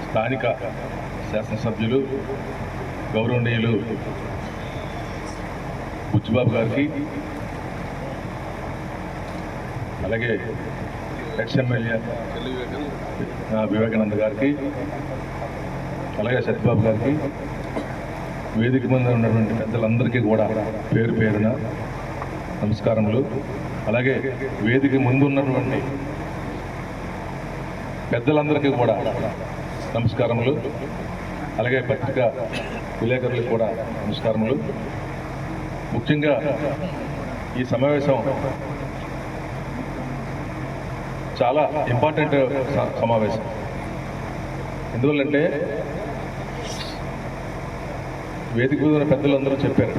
స్థానిక శాసనసభ్యులు, గౌరవనీయులు బుచ్చిబాబు గారికి, అలాగే ఎక్స్ ఎమ్మెల్యే వివేకానంద గారికి, అలాగే సత్యబాబు గారికి, వేదిక మీద ఉన్నటువంటి పెద్దలందరికీ కూడా పేరు పేరున నమస్కారములు. అలాగే వేదిక ముందు ఉన్నటువంటి పెద్దలందరికీ కూడా నమస్కారములు. అలాగే పత్రికా విలేకరులకు కూడా నమస్కారములు. ముఖ్యంగా ఈ సమావేశం చాలా ఇంపార్టెంట్ సమావేశం. ఎందువల్లంటే వేదిక మీద ఉన్న పెద్దలందరూ చెప్పారు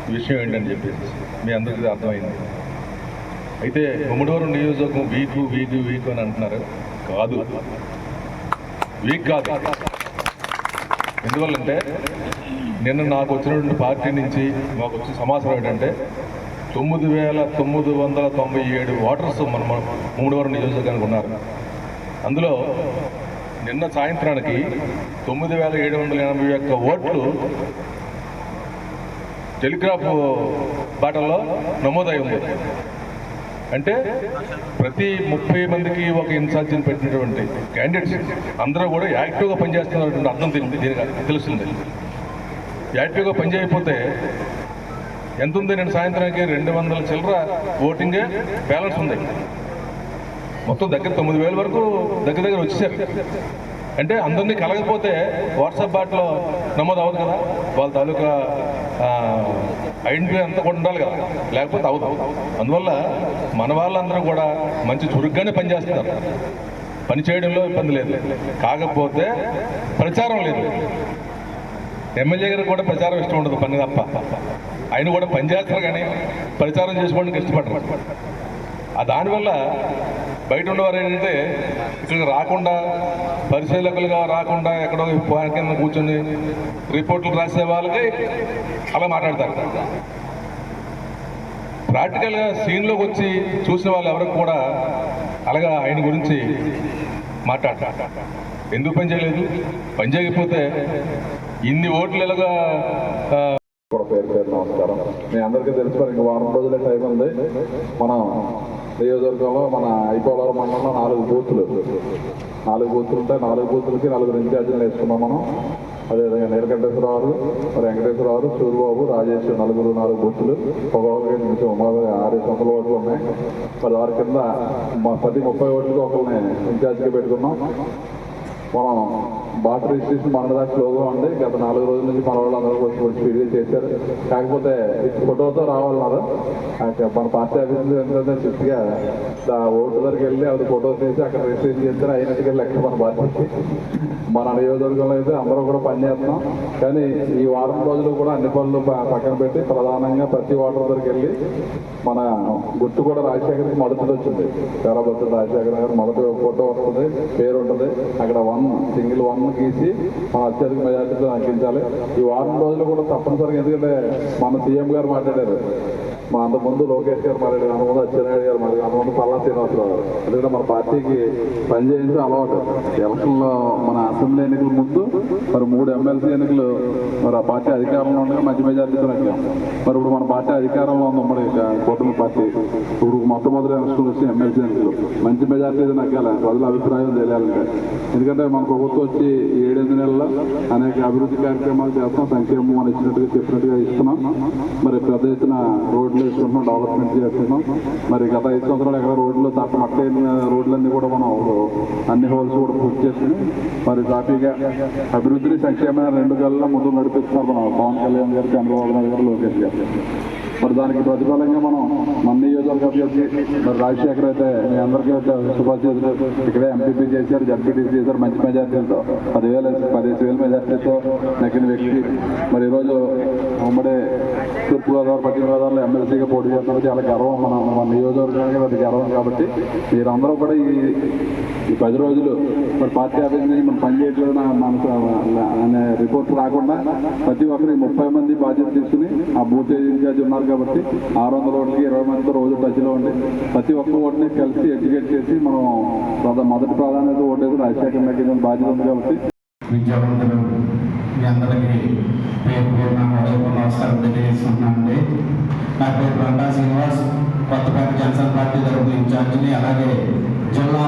ఈ విషయం ఏంటని చెప్పేసి, మీ అందరికీ అర్థమైంది. అయితే ముమ్మడివరం నియోజకవర్గం వీక్ అని అంటున్నారు. కాదు, వీక్ కాదు. ఎందువల్లంటే నిన్న నాకు వచ్చినటువంటి పార్టీ నుంచి మాకు వచ్చిన సమాచారం ఏంటంటే 9,997 ఓటర్స్ మన ముమ్మడివరం నియోజకవర్గానికి ఉన్నారు. అందులో నిన్న సాయంత్రానికి 9,781 ఓట్లు టెలిగ్రాఫ్ బాటల్లో నమోదై ఉంది. అంటే ప్రతి 30 మందికి ఒక ఇన్ఛార్జిని పెట్టినటువంటి క్యాండిడేట్స్ అందరూ కూడా యాక్టివ్గా పనిచేస్తున్నటువంటి అర్థం దీనికి తెలుస్తుంది. యాక్టివ్గా పనిచేయకపోతే ఎంత ఉంది? నేను సాయంత్రానికి 200 చిల్లర ఓటింగే బ్యాలెన్స్ ఉంది. మొత్తం దగ్గర 9,000 వరకు దగ్గర వచ్చేసారు. అంటే అందరినీ కలగకపోతే వాట్సాప్ బాట్లో నమోదు అవ్వదు కదా, వాళ్ళ తాలూకా ఐడెంటిటీ అంతా కూడా ఉండాలి కదా, లేకపోతే అవ్వదు. అందువల్ల మన వాళ్ళందరూ కూడా మంచి చురుగ్గానే పనిచేస్తున్నారు. పని చేయడంలో ఇబ్బంది లేదు. కాకపోతే ప్రచారం లేదు. ఎమ్మెల్యే గారికి కూడా ప్రచారం ఇష్టం ఉండదు, పని తప్ప. ఆయన కూడా పనిచేస్తారు కానీ ప్రచారం చేసుకోవడానికి ఇష్టపడరు. దానివల్ల బయట ఉన్నవారు ఏంటంటే ఇక్కడికి రాకుండా, పరిశీలకులుగా రాకుండా ఎక్కడో కింద కూర్చొని రిపోర్ట్లు రాసే వాళ్ళకి అలా మాట్లాడతారు. ప్రాక్టికల్గా సీన్లోకి వచ్చి చూసిన వాళ్ళు ఎవరికి కూడా అలాగా ఆయన గురించి మాట్లాడతారు. ఎందుకు పని చేయలేదు? పని చేయకపోతే ఇన్ని ఓట్లు ఎలాగా పేరు పేరు నమస్కారం. మీ అందరికీ తెలుసు, ఇంక వారం రోజులే టైం ఉంది. మనం నియోజకవర్గంలో మన ఐపోలవరం మండలంలో 4 బూతులు ఉంటాయి. 4 బూతులకి 4 ఇన్ఛార్జీలు వేసుకున్నాం మనం. అదేవిధంగా నీలకంఠేశ్వరరావు, వెంకటేశ్వరరావు, సూరిబాబు, రాజేష్ 4 బూతులు. ఒక్కొక్కరికి నిమిషం 600 ఓట్లు ఉన్నాయి. మరి వారి కింద ప్రతి 30 ఓట్లకి ఒకరిని ఇన్ఛార్జిగా పెట్టుకున్నాం. మనం బాటర్ రిజిస్ట్రేషన్ మన దాకా స్లోగా ఉంది. గత 4 రోజుల నుంచి మన వాళ్ళందరూ కొంచెం స్పీడ్గా చేశారు. కాకపోతే ఫోటోతో రావాలన్నారు. మన పార్టీ ఆఫీస్ ఏంటంటే స్విఫ్ట్గా ఓటు దగ్గరికి వెళ్ళి అది ఫోటో తీసి అక్కడ రిజిస్ట్రేషన్ చేస్తారు. అయినట్టుగా లెక్క మన బాధ్యత. మన నియోజకవర్గంలో అయితే అందరూ కూడా పనిచేస్తున్నాం. కానీ ఈ వారం రోజులు కూడా అన్ని పనులు పక్కన పెట్టి ప్రధానంగా ప్రతి ఓటర్ దగ్గరికి వెళ్ళి మన గుర్తు కూడా రాజశేఖర్కి మొదటిది వచ్చింది. పేరాబత్తుడు రాజశేఖర్ గారు మొదటి ఫోటో వస్తుంది, పేరు ఉంటుంది. అక్కడ సింగిల్ 1 గీసి మన అత్యధిక మెజార్టీతో అంకించాలి. ఈ వారం రోజులు కూడా తప్పనిసరిగా, ఎందుకంటే మన సీఎం గారు మాట్లాడారు, మా అంతకుముందు లోకేష్ గారు మాట్లాడారు, అంతకుముందు అచ్చెన్నాయుడు గారు మాట్లాడారు, అంతకుముందు పల్లా శ్రీనివాసరావు. ఎందుకంటే మన పార్టీకి పనిచేయించడం అలవాటు. ఎలక్షన్లో మన అసెంబ్లీ ఎన్నికల ముందు మరి 3 ఎమ్మెల్సీ ఎన్నికలు మరి ఆ పార్టీ అధికారంలో ఉండగా మంచి మెజార్టీతో నచ్చాం. మరి ఇప్పుడు మన పార్టీ అధికారంలో ఉంది, ఉమ్మడి కూటమి పార్టీ. ఇప్పుడు మొట్టమొదటి ఎలక్షన్ వచ్చి ఎమ్మెల్సీ ఎన్నికలు మంచి మెజార్టీ నగ్గాలి, ప్రజల అభిప్రాయం తెలియాలంటే. ఎందుకంటే మన ప్రభుత్వం వచ్చి 7-8 నెలల్లో అనేక అభివృద్ధి కార్యక్రమాలు చేస్తాం. సంక్షేమం మనం ఇచ్చినట్టుగా చెప్పినట్టుగా ఇస్తున్నాం. మరి పెద్ద ఎత్తున రోడ్లు వేసుకుంటున్నాం, డెవలప్మెంట్ చేస్తున్నాం. మరి గత 5 సంవత్సరాలు ఎక్కడ రోడ్లు మట్టైన రోడ్లన్నీ కూడా మనం అన్ని హోల్స్ కూడా పూర్తి చేసుకుని మరి సాఫీగా అభివృద్ధిని సంక్షేమాన్ని 2 గల్లా ముందు నడిపిస్తున్నారు మనం పవన్ కళ్యాణ్ గారు, చంద్రబాబు నాయుడు గారు, లోకేష్ గారు. మరి దానికి ప్రతిఫలంగా మనం మన నియోజకవర్గ అభ్యర్థి మరి రాజశేఖర్ అయితే మీ అందరికీ శుభాశీస్సులు. ఇక్కడే ఎంపీపీ చేశారు, జడ్పీటీసీ చేశారు, మంచి మెజార్టీలతో 15,000 మెజార్టీతో నెక్కిన వ్యక్తి. మరి ఈరోజు ఉమ్మడి తూర్పుగోదావరి, పశ్చిమ గోదావరిలో ఎమ్మెల్సీగా పోటీ చేస్తున్నారు. చాలా గర్వం మన నియోజకవర్గానికి అది గర్వం. కాబట్టి మీరందరూ కూడా ఈ 10 రోజులు మరి పార్టీ ఆఫీస్ నుంచి మనం పనిచేయట్లేదు మనకు అనే రిపోర్ట్స్ రాకుండా ప్రతి ఒక్కరికి 30 మంది బాధ్యత తీసుకుని ఆ బూత్ ఇన్ఛార్జ్ ఉన్నారు. కాబట్టి 600 ఓట్లకి 20 మందితో రోజు టచ్లో ఉండి ప్రతి ఒక్క ఓటుని కలిసి ఎడ్యుకేట్ చేసి మనం మొదటి ప్రాధాన్యత ఓటేసి రాజశేఖర్ నగ్గిన బాధ్యత ఉంది. కాబట్టి విద్యావంతులు మీ అందరికీ పేరు పేరున నమస్కారం తెలియజేస్తున్నానండి. నా పేరు బండా శ్రీనివాస్, కొత్తపేట జనసేన పార్టీ తరఫున ఇన్ఛార్జిని, అలాగే జిల్లా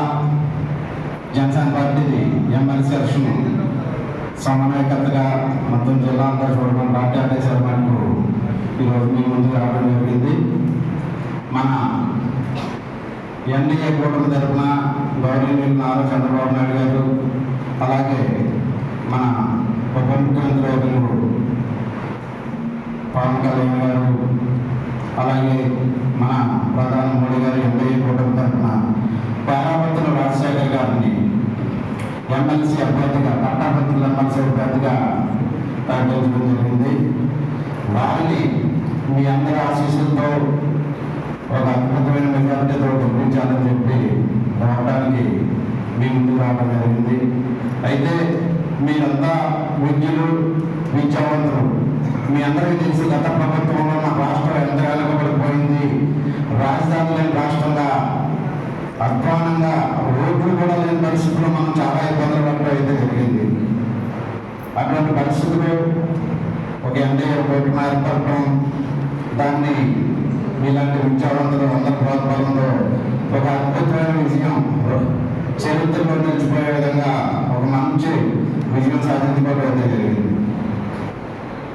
జనసేన పార్టీది ఎమ్మెల్సీ ఎలక్షన్ సమన్వయకర్తగా మొత్తం జిల్లా అంతా చూడడం పార్టీ ఆదేశాల మనకు ఈరోజు మీ ముందుకు రావడం జరిగింది. మన ఎన్డీఏ కూటమి తరఫున గౌరవనీయులు నారా చంద్రబాబు నాయుడు గారు, అలాగే మన ఉప ముఖ్యమంత్రి వర్యులు పవన్ కళ్యాణ్ గారు, అలాగే మన ప్రధాని మోడీ గారు ఎన్డీఏ కూటమి తరఫున పేరాబత్తుల రాజశేఖర్ గారిని ఎమ్మెల్సీ అభ్యర్థిగా, పట్టాభద్రుల ఎమ్మెల్సీ అభ్యర్థిగా ప్రకటించడం జరిగింది. వారిని మీ అందరి ఆశీస్సులతో ఒక అద్భుతమైన మెజార్టీతో గెలిపించాలని చెప్పి రావడానికి మీ ముందుకు రావడం జరిగింది. అయితే మీరంతా విద్యులు, విద్యావంతులు. మీ అందరికీ తెలిసి గత ప్రభుత్వంలో మన రాష్ట్రం ఎంత వెనకబడిపోయింది. రాజధాని లేని రాష్ట్రంగా, అధ్వానంగా, రోడ్లు కూడా లేని పరిస్థితుల్లో మనం చాలా ఇబ్బందులు పడటం అయితే జరిగింది. అటువంటి పరిస్థితులు ఒక ఎన్డీఏ కూటమి ఏర్పడటం, దాన్ని మీలాంటి విద్యావంతులు అందరి ప్రోత్సాహంతో ఒక అద్భుతమైన విజయం, చరిత్రలో నిలిచిపోయే విధంగా ఒక మంచి విజయం సాధించుకోవడం అయితే జరిగింది.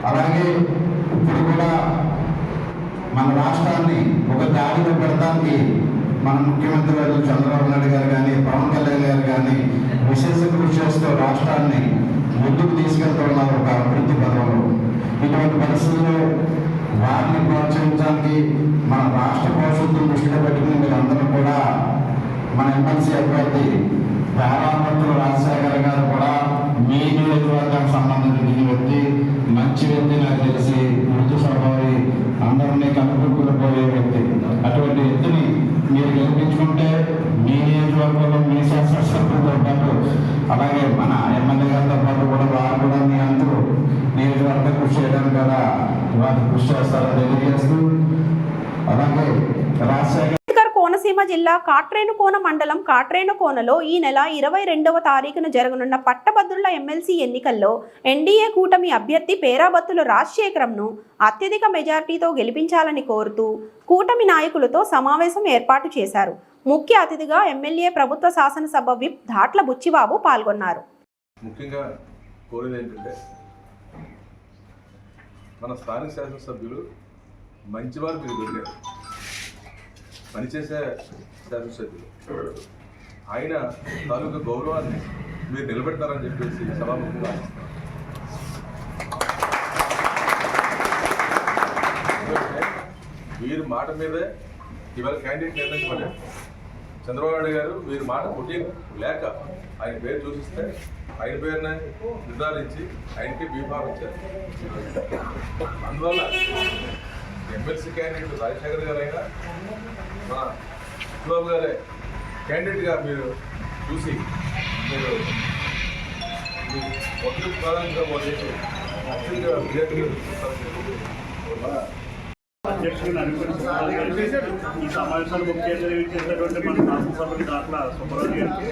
అలాగే ఇప్పుడు కూడా మన రాష్ట్రాన్ని ఒక దాడిలో పెడతానికి మన ముఖ్యమంత్రి గారు చంద్రబాబు నాయుడు గారు కానీ, పవన్ కళ్యాణ్ గారు కానీ విశేష కృషి చేస్తూ రాష్ట్రాన్ని ముందుకు తీసుకెళ్తున్నారు ఒక అభివృద్ధి పథంలో. ఇటువంటి పరిస్థితుల్లో వారిని ప్రోత్సహించడానికి మన రాష్ట్ర భవిష్యత్తును దృష్టిలో పెట్టుకుని మీరందరూ కూడా మన ఎమ్మెల్సీ అభ్యర్థి పేరాబత్తుల రాజశేఖర్ గారు కూడా మీ నియోజకవర్గానికి సంబంధించిన వ్యక్తి, మంచి వ్యక్తి, నాకు తెలిసి మృదు స్వభావి, ఓడిపోయే వ్యక్తి. అటువంటి వ్యక్తిని మీరు గెలిపించుకుంటే మీ నియోజకవర్గంలో మీ శాసనసభ్యులతో పాటు అలాగే మన ఎమ్మెల్యే గారితో పాటు కూడా వారు కూడా మీ అందరూ నియోజకవర్గ కృషి చేయడానికి కూడా వారు కృషి చేస్తారని తెలియజేస్తూ అలాగే రాజశేఖర్ కోనసీమ జిల్లా కాట్రేనుకోన మండలం కాట్రేనుకోనలో ఈ నెల 22వ తారీఖున జరగనున్న పట్టభద్రుల ఎమ్మెల్సీ ఎన్నికల్లో ఎన్డీఏ కూటమి అభ్యర్థి పేరాబత్తుల రాజశేఖరంను అత్యధిక మెజార్టీతో గెలిపించాలని కోరుతూ కూటమి నాయకులతో సమావేశం ఏర్పాటు చేశారు. ముఖ్య అతిథిగా ఎమ్మెల్యే ప్రభుత్వ శాసనసభ విప్ ధాట్ల బుచ్చిబాబు పాల్గొన్నారు. ముఖ్యంగా కోరేది ఏంటంటే మన స్థానిక శాసనసభ్యులు మంచివారు మీరు దొరికారు, పనిచేసే శాసనసభ్యులు. ఆయన తాలూకా గౌరవాన్ని మీరు నిలబెడతారని చెప్పేసి సభాముఖంగా ఆశిస్తున్నాను. వీరి మాట మీదే ఇవాళ క్యాండిడేట్ నిర్ణయించబడ్డారు. చంద్రబాబు నాయుడు గారు వీరి మాట పుట్టి లేక ఆయన పేరు చూసిస్తే ఆయన పేరునే నిర్ధారించి ఆయనకి బీఫామ్ ఇచ్చారు. అందువల్ల ఎమ్మెల్సీ క్యాండిడేట్ రాజశేఖర్ గారు అయినా మన బాబు గారే క్యాండిడేట్గా మీరు చూసి మీరు ఒకరి ప్రాధాన్యత పోలేదు అత్యంత అధ్యక్షుడిని అనుకుంటున్నారు. ఈ సమావేశాలు ముఖ్య చేసినటువంటి మన శాసనసభ్యులు దాంట్లో సుబ్బారావు గారికి,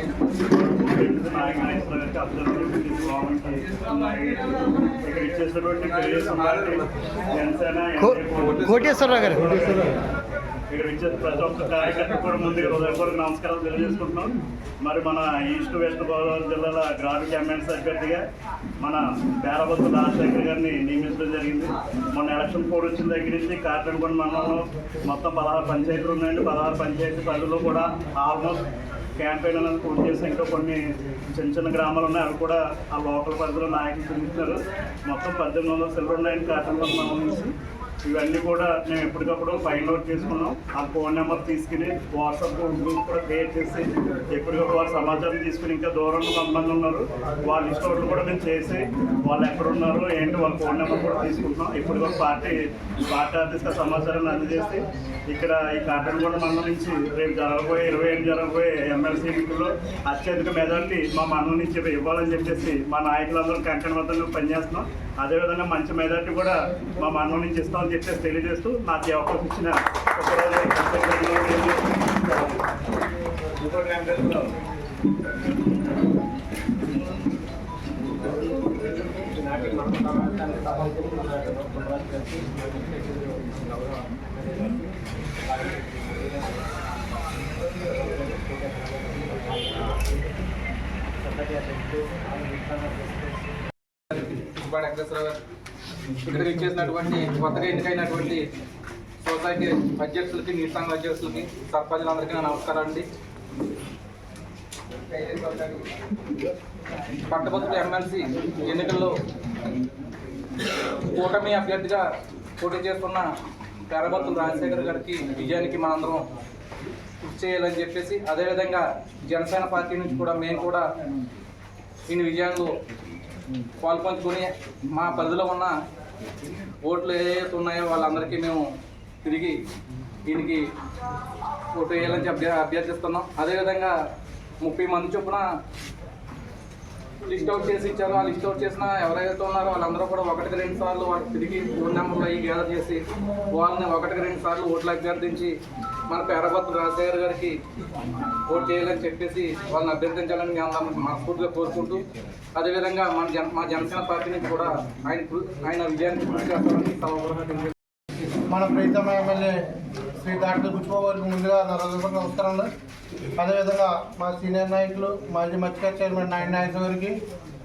నాయకులు గారికి, అబ్జర్వర్ ఇక్కడ ఇచ్చేసినటువంటి జనసేన కోటేశ్వరరావు గారు ఇక్కడ ఇచ్చే ప్రతి ఒక్క కార్యకర్త కూడా ముందుగా హృదయపూర్వక నమస్కారాలు తెలియజేసుకుంటున్నాం. మరి మన ఈస్ట్ వెస్ట్ గోదావరి జిల్లాల గ్రామీణ ఎమ్మెల్సీ అభ్యర్థిగా మన పేరాబత్తుల రాజశేఖర్ గారిని నియమించడం జరిగింది. మొన్న ఎలక్షన్ కోడ్ వచ్చిన దగ్గర నుంచి కాట్రేనుకోన మండలంలో మొత్తం 16 పంచాయతీలు ఉన్నాయండి. 16 పంచాయతీ పరిధిలో కూడా ఆల్మోస్ట్ క్యాంపెయిన్ అనేది పూర్తి చేసి ఇంకా కొన్ని చిన్న చిన్న గ్రామాలు ఉన్నాయి, అవి కూడా ఆ లోకల్ పరిధిలో నాయకులు తిరుగుతున్నారు. మొత్తం 1800 సెల్లు ఉన్నాయండి కాట్రేనుకోన మండలం నుంచి. ఇవన్నీ కూడా మేము ఎప్పటికప్పుడు ఫైండ్ అవుట్ చేసుకున్నాం. ఆ ఫోన్ నెంబర్ తీసుకుని వాట్సాప్ గ్రూప్ కూడా క్రియేట్ చేసి ఎప్పటికప్పుడు వారి సమాచారం తీసుకుని ఇంకా దూరంలో కొంతమంది ఉన్నారు వాళ్ళ లిస్ట్ అవుట్లు కూడా మేము చేసి వాళ్ళు ఎక్కడున్నారు ఏంటి వాళ్ళ ఫోన్ నెంబర్ కూడా తీసుకుంటున్నాం. ఎప్పటికప్పుడు పార్టీ ఆఫీస్గా సమాచారాన్ని అందజేసి ఇక్కడ ఈ కాట్రేనుకోన మండలం నుంచి రేపు జరగబోయే ఎమ్మెల్సీ ఎన్నికల్లో అత్యధిక మెజార్టీ మా మండలం నుంచి ఇవ్వాలని చెప్పేసి మా నాయకులందరూ కంకణబద్ధంగా పనిచేస్తున్నాం. అదేవిధంగా మంచి మెజార్టీ కూడా మా మండలం నుంచి ఇస్తామని చెప్పేసి తెలియజేస్తూ నాకు ఈ అవకాశం ఇచ్చిన వెంకటేశ్వర గారు, ఇక్కడ ఇచ్చేసినటువంటి కొత్తగా ఎన్నికైనటువంటి సొసైటీ అధ్యక్షులకి, నీటి సంఘ అధ్యక్షులకి, సర్పంచులందరికీ నా నమస్కారం అండి. పట్టభద్రుల ఎమ్మెల్సీ ఎన్నికల్లో కూటమి అభ్యర్థిగా పోటీ చేస్తున్న పేరాబత్తుల రాజశేఖర్ గారికి విజయానికి మనందరం కృషి చేయాలని చెప్పేసి, అదేవిధంగా జనసేన పార్టీ నుంచి కూడా మేము కూడా ఈ విజయాలు పాల్పంచుకొని మా పరిధిలో ఉన్న ఓట్లు ఏవైతే ఉన్నాయో వాళ్ళందరికీ మేము తిరిగి దీనికి ఓటు వేయాలని చెప్పి అభ్యర్థిస్తున్నాం. అదేవిధంగా 30 మంది చొప్పున లిస్ట్ అవుట్ చేసి ఇచ్చారు. ఆ లిస్ట్ అవుట్ చేసిన ఎవరైతే ఉన్నారో వాళ్ళందరూ కూడా 1-2 సార్లు వాళ్ళకి తిరిగి ఫోన్ నెంబర్లు అవి గ్యాదర్ చేసి వాళ్ళని 1-2 సార్లు ఓట్లు అభ్యర్థించి మన పేరాబత్తుల రాజశేఖర్ గారికి ఓటు చేయాలని చెప్పేసి వాళ్ళని అభ్యర్థించాలని మేము అందరం మనస్ఫూర్తిగా కోరుకుంటూ, అదేవిధంగా మా జనసేన పార్టీ నుంచి కూడా ఆయన విజయానికి కృషి చేస్తారని మన ప్రీతమ ఎమ్మెల్యే శ్రీ డాక్టర్ బుచ్చిబాబు గారికి ముందుగా నా హృదయపూర్వక నమస్కారాలు. అదేవిధంగా మా సీనియర్ నాయకులు మాజీ మత్స్యకార చైర్మన్ నాయకుల గారికి,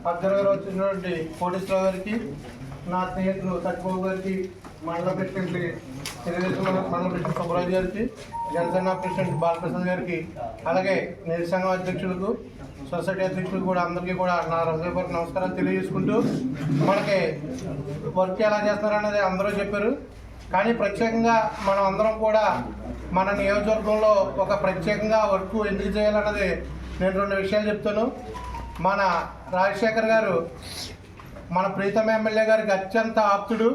అబ్జర్వర్ వచ్చినటువంటి కోటేశ్వరరావు గారికి, నా స్నేహితులు సత్యబాబు గారికి, మండల ప్రెసిడెంట్ తెలుగుదేశం మండల ప్రెసిడెంట్ సుబ్బరాజు గారికి, జనసేన ప్రెసిడెంట్ బాలప్రసాద్ గారికి, అలాగే నీటి సంఘం అధ్యక్షులకు, సొసైటీ అధ్యక్షులకు కూడా అందరికీ కూడా నా హృదయపూర్వక నమస్కారాలు తెలియజేసుకుంటూ, మనకి వర్క్ ఎలా చేస్తారనేది అందరూ చెప్పారు. కానీ ప్రత్యేకంగా మనం అందరం కూడా మన నియోజకవర్గంలో ఒక ప్రత్యేకంగా వర్క్ ఎందుకు చేయాలన్నది నేను 2 విషయాలు చెప్తాను. మన రాజశేఖర్ గారు మన ప్రీతమ ఎమ్మెల్యే గారికి అత్యంత ఆప్తుడు,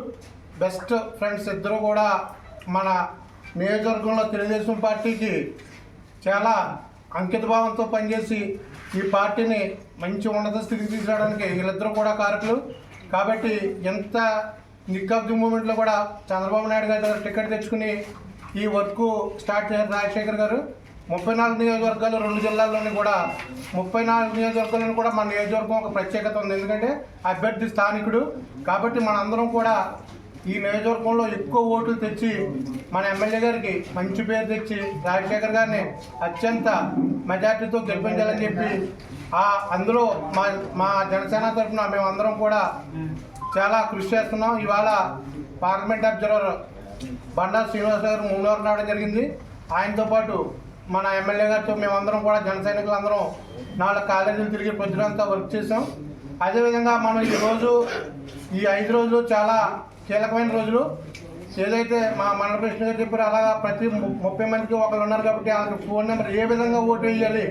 బెస్ట్ ఫ్రెండ్స్ ఇద్దరు కూడా మన నియోజకవర్గంలో తెలుగుదేశం పార్టీకి చాలా అంకితభావంతో పనిచేసి ఈ పార్టీని మంచి ఉన్నత స్థితికి తీసుకురావడానికి వీళ్ళిద్దరూ కూడా కారకులు. కాబట్టి ఎంత నిక్ ఆఫ్ ది మూమెంట్లో కూడా చంద్రబాబు నాయుడు గారి దగ్గర టికెట్ తెచ్చుకుని ఈ వర్క్ స్టార్ట్ చేశారు రాజశేఖర్ గారు. 34 నియోజకవర్గాలు 2 జిల్లాల్లోని కూడా 34 నియోజకవర్గాలను కూడా మన నియోజకవర్గం ఒక ప్రత్యేకత ఉంది. ఎందుకంటే అభ్యర్థి స్థానికుడు కాబట్టి మనందరం కూడా ఈ నియోజకవర్గంలో ఎక్కువ ఓట్లు తెచ్చి మన ఎమ్మెల్యే గారికి మంచి పేరు తెచ్చి రాజశేఖర్ గారిని అత్యంత మెజార్టీతో గెలిపించాలని చెప్పి అందులో మా జనసేన తరఫున మేమందరం కూడా చాలా కృషి చేస్తున్నాం. ఇవాళ పార్లమెంట్ అబ్జర్వర్ బండా శ్రీనివాస్ గారు మూడవరు రావడం జరిగింది. ఆయనతో పాటు మన ఎమ్మెల్యే గారితో మేమందరం కూడా జన సైనికులందరం 4 కాలేజీలు తిరిగి ప్రజలంతా వర్క్ చేసాం. అదేవిధంగా మనం ఈరోజు ఈ 5 రోజులు చాలా కీలకమైన రోజులు. ఏదైతే మా మండల ప్రెసిడెంట్ గారు చెప్పారో అలాగా ప్రతి 30 మందికి ఒకరు ఉన్నారు కాబట్టి వాళ్ళకి ఫోన్ నెంబర్ ఏ విధంగా ఓటు వేయాలి.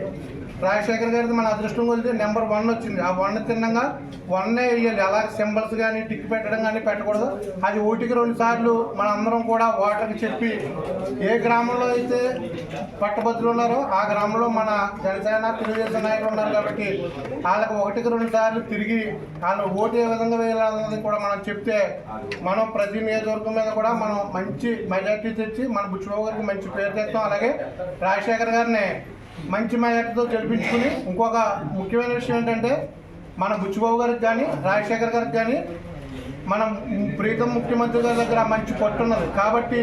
రాజశేఖర్ గారికి మన అదృష్టం కొలితే నెంబర్ 1 వచ్చింది. ఆ 1 తిన్నంగా 1 వేయాలి. అలా సింబల్స్ కానీ టిక్ పెట్టడం కానీ పెట్టకూడదు. అది ఓటికి 2 సార్లు మనందరం కూడా ఓటర్కి చెప్పి ఏ గ్రామంలో అయితే పట్టభద్రులు ఉన్నారో ఆ గ్రామంలో మన జనసేన తెలుగుదేశం నాయకులు ఉన్నారు కాబట్టి వాళ్ళకి 1కి 2 సార్లు తిరిగి వాళ్ళు ఓటు ఏ విధంగా వేయాలన్నది కూడా మనం చెప్తే మనం ప్రతి నియోజకవర్గం మీద కూడా మనం మంచి మెజార్టీ తెచ్చి మన బుచ్చిబాబు గారికి మంచి పేరు తెస్తాం. అలాగే రాజశేఖర్ గారిని మంచి మెజార్టీతో గెలిపించుకుని ఇంకొక ముఖ్యమైన విషయం ఏంటంటే మన బుచ్చిబాబు గారికి కానీ రాజశేఖర్ గారికి కానీ మన ప్రీతం ముఖ్యమంత్రి గారి దగ్గర మంచి పట్టున్నది కాబట్టి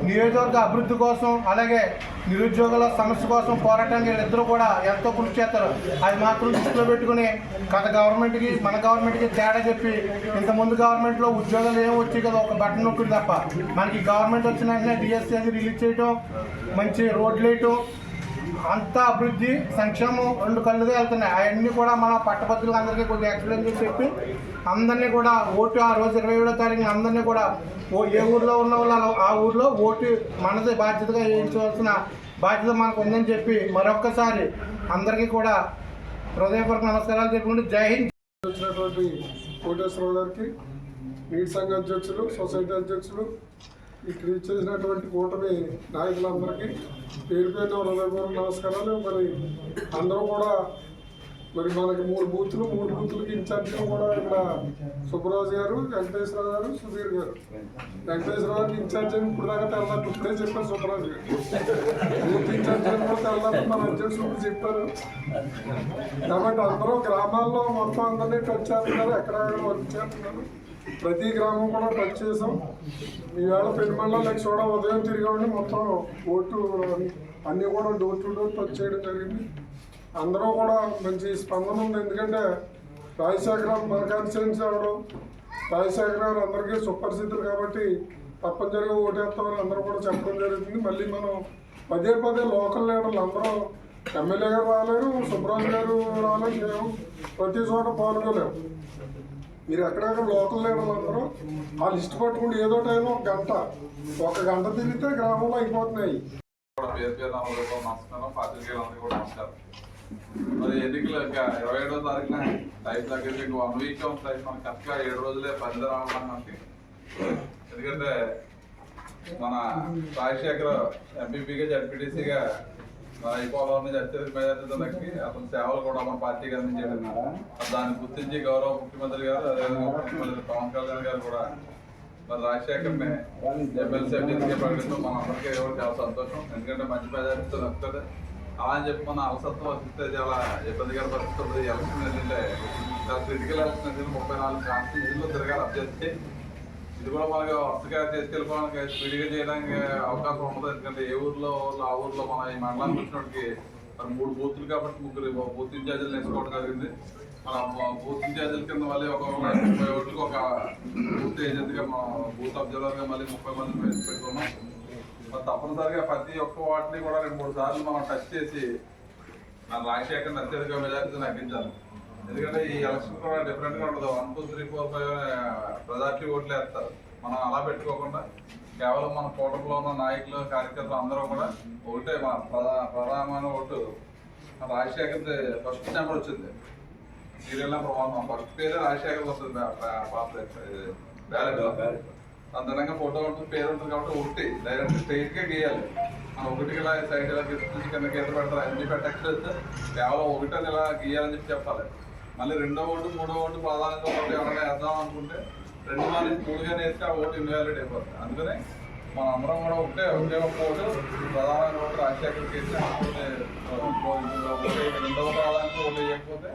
నియోజకవర్గ అభివృద్ధి కోసం అలాగే నిరుద్యోగుల సమస్య కోసం పోరాటానికి వీళ్ళిద్దరూ కూడా ఎంతో కృషి చేస్తారు. అది మాత్రం దృష్టిలో పెట్టుకుని గత గవర్నమెంట్కి మన గవర్నమెంట్కి తేడా చెప్పి ఇంతకుముందు గవర్నమెంట్లో ఉద్యోగాలు ఏమి వచ్చాయి కదా ఒక బటన్ నొక్కింది తప్ప మనకి గవర్నమెంట్ వచ్చిన వెంటనే డిఎస్సీ అది రిలీజ్ చేయటం మంచి రోడ్లు వేయటం అంతా అభివృద్ధి సంక్షేమం 2 కళ్ళుగా వెళ్తున్నాయి. అవన్నీ కూడా మన పట్టభద్రులు అందరికీ కొద్దిగా ఎక్స్ప్లెయిన్ చేసి చెప్పి అందరినీ కూడా ఓటు ఆ రోజు 27వ తారీఖున అందరినీ కూడా ఏ ఊర్లో ఉన్న వాళ్ళు ఆ ఊర్లో ఓటు మనది బాధ్యతగా వేయించవలసిన బాధ్యత మనకు ఉందని చెప్పి మరొక్కసారి అందరికీ కూడా హృదయపూర్వక నమస్కారాలు చెప్పుకుంటూ జై హింద్. వచ్చినటువంటి కోటేశ్వరరావు గారికి నీటి సంఘ అధ్యక్షులు సొసైటీ అధ్యక్షులు ఇక్కడ ఇచ్చేసినటువంటి కూటమి నాయకులందరికీ పేరు పేరున హృదయపూర్వక నమస్కారాలు. మరి అందరూ కూడా మరి మనకి 3 బూతులకి ఇన్ఛార్జీలు కూడా ఇక్కడ సుబ్బరాజు గారు, వెంకటేశ్వరరావు గారు, సుధీర్ గారు. వెంకటేశ్వరరావు గారికి ఇన్ఛార్జ్ అని ఇప్పుడు దాకా తెల్లారు ఇప్పుడే చెప్పారు సుబ్బరాజు గారు. బూత్ ఇన్ఛార్జీలు కూడా తెల్లారు మన అధ్యక్షులు చెప్పారు. కాబట్టి అందరూ గ్రామాల్లో మొత్తం అందరినీ టచ్ చేస్తున్నారు, ఎక్కడెక్కడ వర్క్ చేస్తున్నారు. ప్రతి గ్రామం కూడా టచ్ చేసాం. ఈవేళ పెనుమల్లో కూడా ఉదయం తిరిగామండి మొత్తం ఓటు అన్నీ కూడా డోర్ టు డోర్ టచ్ చేయడం జరిగింది. అందరూ కూడా మంచి స్పందన ఉంది. ఎందుకంటే రాజశేఖర మన కాన్స్టిట్యున్సీ అవడం రాజశేఖర గారు అందరికీ సుపరిచితులు కాబట్టి తప్పనిసరిగా ఓటేస్తామని అందరూ కూడా చెప్పడం జరుగుతుంది. మళ్ళీ మనం పదే లోకల్ లీడర్లు అందరూ ఎమ్మెల్యే గారు రాలేరు, సుబ్బరాజు గారు రాలేరు, మేము ప్రతి చోట పాల్గొలేము. మీరు ఎక్కడెక్కడ లోకల్ లీడర్లు అందరూ ఆ లిస్ట్ పట్టుకుంటే ఏదో టైంలో ఒక గంట తిరిగితే గ్రామంలో అయిపోతున్నాయి. మరి ఎన్నికలు ఇంకా 27వ తారీఖున టైం దగ్గరికి 1 వీక్ ఉంటాయి. మనకి కరెక్ట్గా 7 రోజులే పని రావడానికి. ఎందుకంటే మన రాజశేఖర్ ఎంపీపీగా జడ్పీటీసీగా మన ఐపోలవరం నుంచి అత్యధిక మెజార్టీతో దక్కి అతని సేవలు కూడా మన పార్టీకి అందించడం దాన్ని గుర్తించి గౌరవ ముఖ్యమంత్రి గారు అదేవిధంగా ముఖ్యమంత్రి పవన్ కళ్యాణ్ గారు కూడా మరి రాజశేఖర్ని ఎమ్మెల్సీ అభ్యర్థిగా ప్రకటించడం మన అందరికీ చాలా సంతోషం. ఎందుకంటే మంచి మెజార్టీతో దక్కుతుంది. అలా అని చెప్పి మన అలసత్వం వస్తే చాలా ఇబ్బందికర పరిస్థితి ఉంటుంది. ఎలక్షన్ ఏంటంటే చాలా క్రిటికల్ ఎలక్షన్ ఏంటంటే 34 కాన్స్టిట్యూన్సీలో తిరగాలి అభ్యర్థి. ఇది కూడా మనకి వరుసగా తీసుకెళ్ళిపోవడానికి స్పీడ్గా చేయడానికి అవకాశం ఉంటుంది. ఎందుకంటే ఏ ఊర్లో ఆ ఊర్లో మన ఈ మండలానికి వచ్చినప్పటికి మరి 3 బూతులు కాబట్టి 3 బూత్ ఇన్ఛార్జీలు నేర్చుకోవడం జరిగింది. మన బూత్ ఇన్ఛార్జీల కింద మళ్ళీ ఒక 30 ఓట్లకు ఒక బూత్ ఏజెంట్గా బూత్ అబ్జర్వర్గా మళ్ళీ 30 మంది పెట్టుకున్నాం. మరి తప్పనిసరిగా ప్రతి ఒక్క వాటిని కూడా 2-3 సార్లు మనం టచ్ చేసి మన రాజశేఖర్ని అత్యధిక మెజార్టీతో నగ్గించాలి. ఎందుకంటే ఈ ఎలక్షన్ కూడా డిఫరెంట్గా ఉండదు. 1, 2, 3, 4, 5 ప్రజార్టీ ఓట్లు వేస్తారు. మనం అలా పెట్టుకోకుండా కేవలం మన కూటమిలో ఉన్న నాయకులు కార్యకర్తలు అందరూ కూడా ఒకటే మన ప్రధానమైన ఓటు రాజశేఖర్ ఫస్ట్ నెంబర్ వచ్చింది. సీరియల్ నెంబర్ 1 ఫస్ట్ పేరే రాజశేఖర్ వస్తుంది బ్యాలెట్. అంతరంగా ఫోటో ఉంటుంది, పేరు ఉంటుంది కాబట్టి ఒకటి డైరెక్ట్ స్ట్రైట్గా గీయాలి. మనం ఒకటికి ఇలా సైడ్ ఇలా గీసి కింద గీత పెడతారు, అన్ని పెట్టకపోతే కేవలం ఒకటని ఇలా గీయాలని చెప్పాలి. మళ్ళీ రెండో ఓటు మూడో ఓటు ప్రధానంగా ఓటు ఎవరైనా వేద్దాం అనుకుంటే 2 నుంచి 3గా వేస్తే ఆ ఓటు ఇన్వాలిడ్ అయిపోతుంది. అందుకని మన అందరం కూడా ఒకే ఒక ఓటు ప్రధానంగా ఓటు రాజశేఖర్కి వేసి రెండవ ప్రాధాన్యత ఓటు వేయకపోతే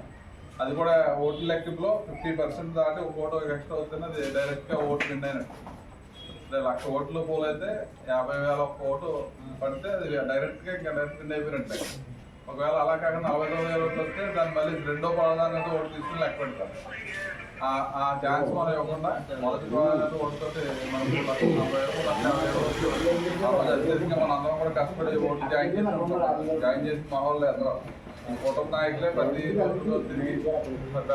అది కూడా ఓట్ల లెక్కింపులో 50% దాటి ఒక ఓటు ఎక్స్ట్రా వస్తేనే అది డైరెక్ట్గా ఓటు విన్ అయినట్టు. 1,00,000 ఓట్లు పోల్ అయితే 50,000 ఓటు పడితే అది డైరెక్ట్గా ఇంకా డైరెక్ట్ విన్ అయిపోయినట్లే. ఒకవేళ అలా కాకుండా 49,000 ఓట్లు వస్తే దాన్ని మళ్ళీ రెండో ప్రాధాన్యత ఓటు తీసుకుని లెక్క పెడతారు. ఆ ఛాన్స్ మనం ఇవ్వకుండా మొదటి ప్రాధాన్యత ఓటుతో మనం 1,50,000 అత్యధికంగా మన అందరం కూడా కష్టపడి ఓట్లు జాయిన్ చేసి మా వాళ్ళు అందరూ కుటుంబ నాయకులే ప్రతి తిరిగి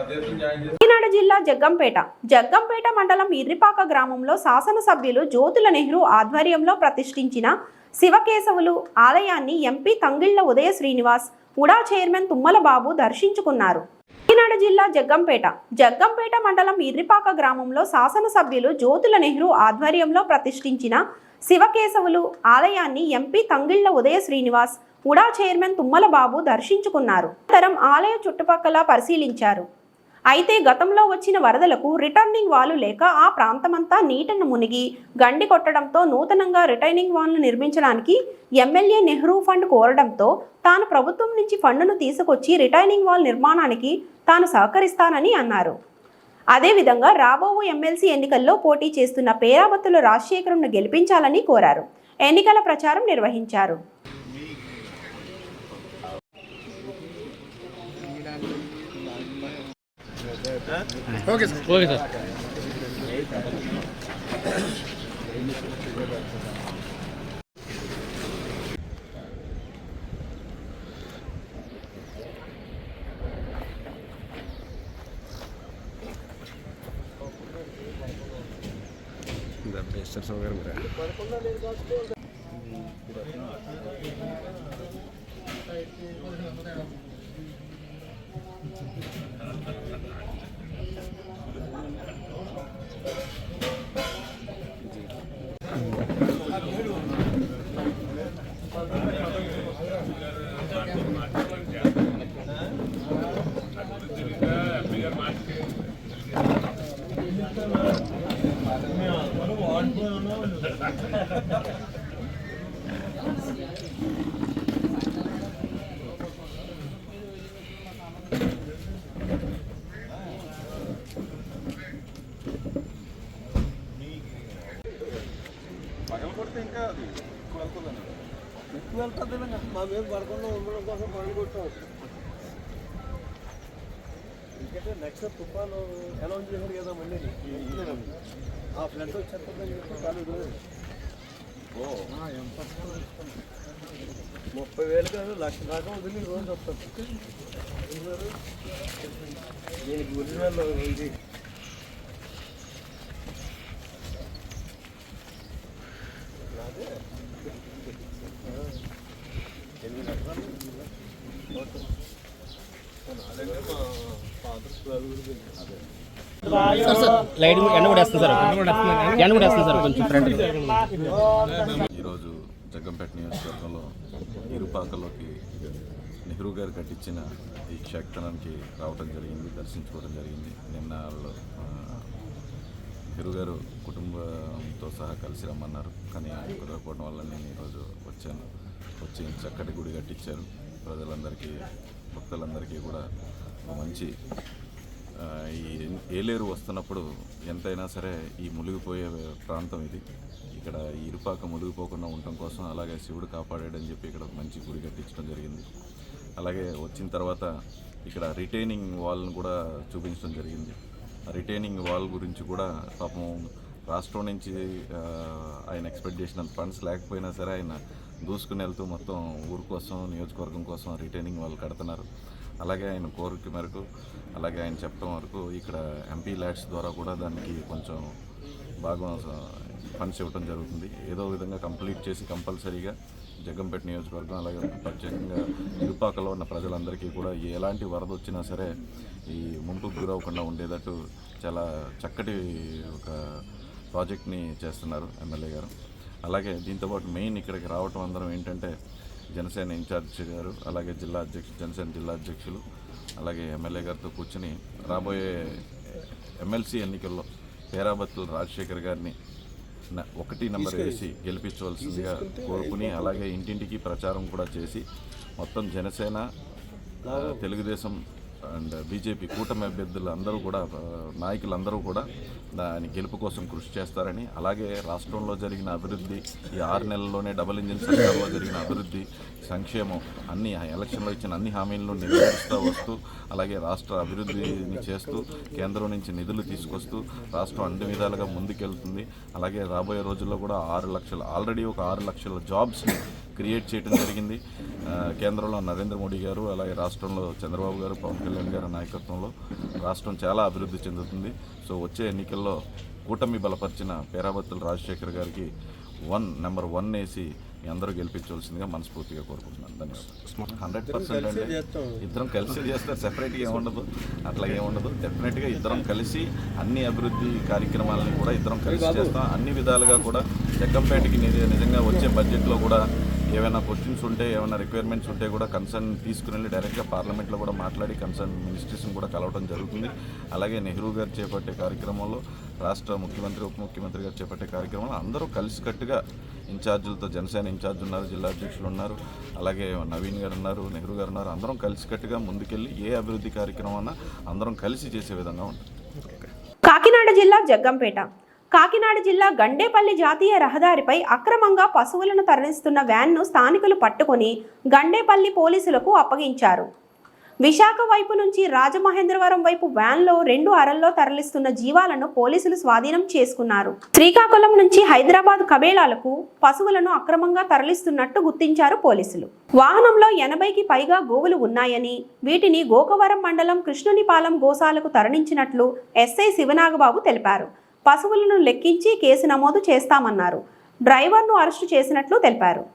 దేశం జాయిన్ చేసి. కాకినాడ జిల్లా జగ్గంపేట మండలం ఇర్రిపాక గ్రామంలో శాసనసభ్యులు జ్యోతుల నెహ్రూ ఆధ్వర్యంలో ప్రతిష్ఠించిన శివకేశవులు ఆలయాన్ని ఎంపీ తంగిళ్ల ఉదయ శ్రీనివాస్, ఉడా చైర్మన్ తుమ్మల బాబు దర్శించుకున్నారు. కాకినాడ జిల్లా జగ్గంపేట మండలం ఇర్రిపాక గ్రామంలో శాసనసభ్యులు జ్యోతుల నెహ్రూ ఆధ్వర్యంలో ప్రతిష్ఠించిన శివకేశవులు ఆలయాన్ని ఎంపీ తంగిళ్ల ఉదయ శ్రీనివాస్, ఉడా చైర్మన్ తుమ్మల బాబు దర్శించుకున్నారు. అనంతరం ఆలయ చుట్టుపక్కల పరిశీలించారు. అయితే గతంలో వచ్చిన వరదలకు రిటర్నింగ్ వాల్ లేక ఆ ప్రాంతమంతా నీటను మునిగి గండి కొట్టడంతో నూతనంగా రిటర్నింగ్ వాల్ను నిర్మించడానికి ఎమ్మెల్యే నెహ్రూ ఫండ్ కోరడంతో తాను ప్రభుత్వం నుంచి ఫండ్ను తీసుకొచ్చి రిటర్నింగ్ వాల్ నిర్మాణానికి తాను సహకరిస్తానని అన్నారు. అదేవిధంగా రాబోవు ఎమ్మెల్సీ ఎన్నికల్లో పోటీ చేస్తున్న పేరాబత్తుల రాజశేఖరంను గెలిపించాలని కోరారు. ఎన్నికల ప్రచారం నిర్వహించారు. Okay sir. ఎక్కువ వెళ్తుంది మా మీద పడకుండా ఉండడం కోసం పనులు కొట్టవచ్చు. ఎందుకంటే నెక్స్ట్ తుఫాను అనౌన్స్ చేశారు కదా మళ్ళీ ఆ ఫ్లడ్ వచ్చేస్తుందని చెప్పి కాదు 30,000 కాదు 1,00,000 దాకా వదిలి రోజు వస్తుంది. దీనికి ఒరిజినల్ ఇది ఈరోజు జగ్గంపేట నియోజకవర్గంలో ఇరుపాకలోకి నెహ్రూ గారు కట్టించిన ఈ క్షేత్రానికి రావడం జరిగింది, దర్శించుకోవడం జరిగింది. నిన్న వాళ్ళు నెహ్రూ గారు కుటుంబంతో సహా కలిసి రమ్మన్నారు, కానీ కుదరకపోవడం వల్ల నేను ఈరోజు వచ్చి చక్కటి గుడి కట్టించారు. ప్రజలందరికీ భక్తులందరికీ కూడా మంచి ఈ ఏలేరు వస్తున్నప్పుడు ఎంతైనా సరే ఈ మునిగిపోయే ప్రాంతం ఇది. ఇక్కడ ఈ ఇరుపాక మునిగిపోకుండా ఉండటం కోసం అలాగే శివుడు కాపాడాడని చెప్పి ఇక్కడ మంచి గుడి కట్టించడం జరిగింది. అలాగే వచ్చిన తర్వాత ఇక్కడ రిటైనింగ్ వాల్ను కూడా చూపించడం జరిగింది. ఆ రిటైనింగ్ వాల్ గురించి కూడా పాపం రాష్ట్రం నుంచి ఆయన ఎక్స్పెక్ట్ చేసినంత ఫండ్స్ లేకపోయినా సరే ఆయన దూసుకుని వెళ్తూ మొత్తం ఊరు కోసం నియోజకవర్గం కోసం రిటైనింగ్ వాల్ కడుతున్నారు. అలాగే ఆయన కోరిక మేరకు అలాగే ఆయన చెప్పడం వరకు ఇక్కడ ఎంపీ ల్యాడ్స్ ద్వారా కూడా దానికి కొంచెం బాగా ఫండ్స్ ఇవ్వడం జరుగుతుంది. ఏదో విధంగా కంప్లీట్ చేసి కంపల్సరీగా జగ్గంపేట నియోజకవర్గం అలాగే ప్రత్యేకంగా ఇరుపాకలో ఉన్న ప్రజలందరికీ కూడా ఎలాంటి వరద వచ్చినా సరే ఈ ముంపుకు గురవకుండా ఉండేటట్టు చాలా చక్కటి ఒక ప్రాజెక్ట్ని చేస్తున్నారు ఎమ్మెల్యే గారు. అలాగే దీంతోపాటు మెయిన్ ఇక్కడికి రావటం అందరం ఏంటంటే జనసేన ఇన్ఛార్జ్ గారు, అలాగే జనసేన జిల్లా అధ్యక్షులు, అలాగే ఎమ్మెల్యే గారితో కూర్చొని రాబోయే ఎమ్మెల్సీ ఎన్నికల్లో పేరాబత్తుల రాజశేఖర్ గారిని 1 నెంబర్ వేసి గెలిపించవలసిందిగా కోరుకుని, అలాగే ఇంటింటికి ప్రచారం కూడా చేసి మొత్తం జనసేన, తెలుగుదేశం అండ్ బీజేపీ కూటమి అభ్యర్థులు అందరూ కూడా, నాయకులందరూ కూడా దాని గెలుపు కోసం కృషి చేస్తారని, అలాగే రాష్ట్రంలో జరిగిన అభివృద్ధి, ఈ 6 నెలల్లోనే డబుల్ ఇంజిన్ సర్కార్లో జరిగిన అభివృద్ధి, సంక్షేమం అన్ని ఎలక్షన్లో ఇచ్చిన అన్ని హామీలను నెరవేరుస్తూ వస్తూ, అలాగే రాష్ట్ర అభివృద్ధిని చేస్తూ కేంద్రం నుంచి నిధులు తీసుకొస్తూ రాష్ట్రం అన్ని విధాలుగా ముందుకెళ్తుంది. అలాగే రాబోయే రోజుల్లో కూడా 6 లక్షల ఆల్రెడీ ఒక 6 లక్షల జాబ్స్ని క్రియేట్ చేయడం జరిగింది. కేంద్రంలో నరేంద్ర మోడీ గారు, అలాగే రాష్ట్రంలో చంద్రబాబు గారు, పవన్ కళ్యాణ్ గారి నాయకత్వంలో రాష్ట్రం చాలా అభివృద్ధి చెందుతుంది. సో వచ్చే ఎన్నికల్లో కూటమి బలపరిచిన పేరాబత్తుల రాజశేఖర్ గారికి నెంబర్ 1 వేసి మీ అందరూ గెలిపించవలసిందిగా మనస్ఫూర్తిగా కోరుకుంటున్నాను. ధన్యవాదాలు. 100% అంటే ఇద్దరం కలిసి చేస్తారు, సెపరేట్గా ఏముండదు, అట్లా ఏముండదు. డెఫినెట్గా ఇద్దరం కలిసి అన్ని అభివృద్ధి కార్యక్రమాలను కూడా ఇద్దరం కలిసి చేస్తాం. అన్ని విధాలుగా కూడా జగ్గంపేటకి నిజంగా వచ్చే బడ్జెట్లో కూడా ఏమైనా క్వశ్చన్స్ ఉంటే, ఏమైనా రిక్వైర్మెంట్స్ ఉంటే కూడా కన్సర్న్ తీసుకుని వెళ్ళి డైరెక్ట్గా పార్లమెంట్లో కూడా మాట్లాడి కన్సర్న్ మినిస్ట్రీస్ని కూడా కలవడం జరుగుతుంది. అలాగే నెహ్రూ గారు చేపట్టే కార్యక్రమంలో, రాష్ట్ర ముఖ్యమంత్రి, ఉప ముఖ్యమంత్రి గారు చేపట్టే కార్యక్రమంలో అందరూ కలిసికట్టుగా ఇన్ఛార్జీలతో, జనసేన ఇన్ఛార్జ్ ఉన్నారు, జిల్లా అధ్యక్షులు ఉన్నారు, అలాగే నవీన్ గారు ఉన్నారు, నెహ్రూ గారు ఉన్నారు, అందరం కలిసికట్టుగా ముందుకెళ్ళి ఏ అభివృద్ధి కార్యక్రమం అందరం కలిసి చేసే విధంగా ఉంటుంది. కాకినాడ జిల్లా జగ్గంపేట. కాకినాడ జిల్లా గండేపల్లి జాతీయ రహదారిపై అక్రమంగా పశువులను తరలిస్తున్న వ్యాన్ను స్థానికులు పట్టుకొని గండేపల్లి పోలీసులకు అప్పగించారు. విశాఖ వైపు నుంచి రాజమహేంద్రవరం వైపు వ్యాన్లో 2 అరల్లో తరలిస్తున్న జీవాలను పోలీసులు స్వాధీనం చేసుకున్నారు. శ్రీకాకుళం నుంచి హైదరాబాద్ కబేళాలకు పశువులను అక్రమంగా తరలిస్తున్నట్టు గుర్తించారు పోలీసులు. వాహనంలో 80కి పైగా గోవులు ఉన్నాయని, వీటిని గోకవరం మండలం కృష్ణునిపాలెం గోశాలకు తరలించినట్లు ఎస్ఐ శివనాగబాబు తెలిపారు. పశువులను లెక్కించి కేసు నమోదు చేస్తామన్నారు. డ్రైవర్ను అరెస్టు చేసినట్లు తెలిపారు.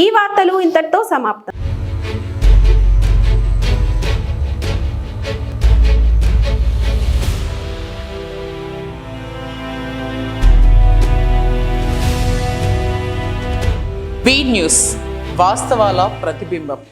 ఈ వార్తలు ఇంతటితో సమాప్తం. బీ న్యూస్, వాస్తవాల ప్రతిబింబం.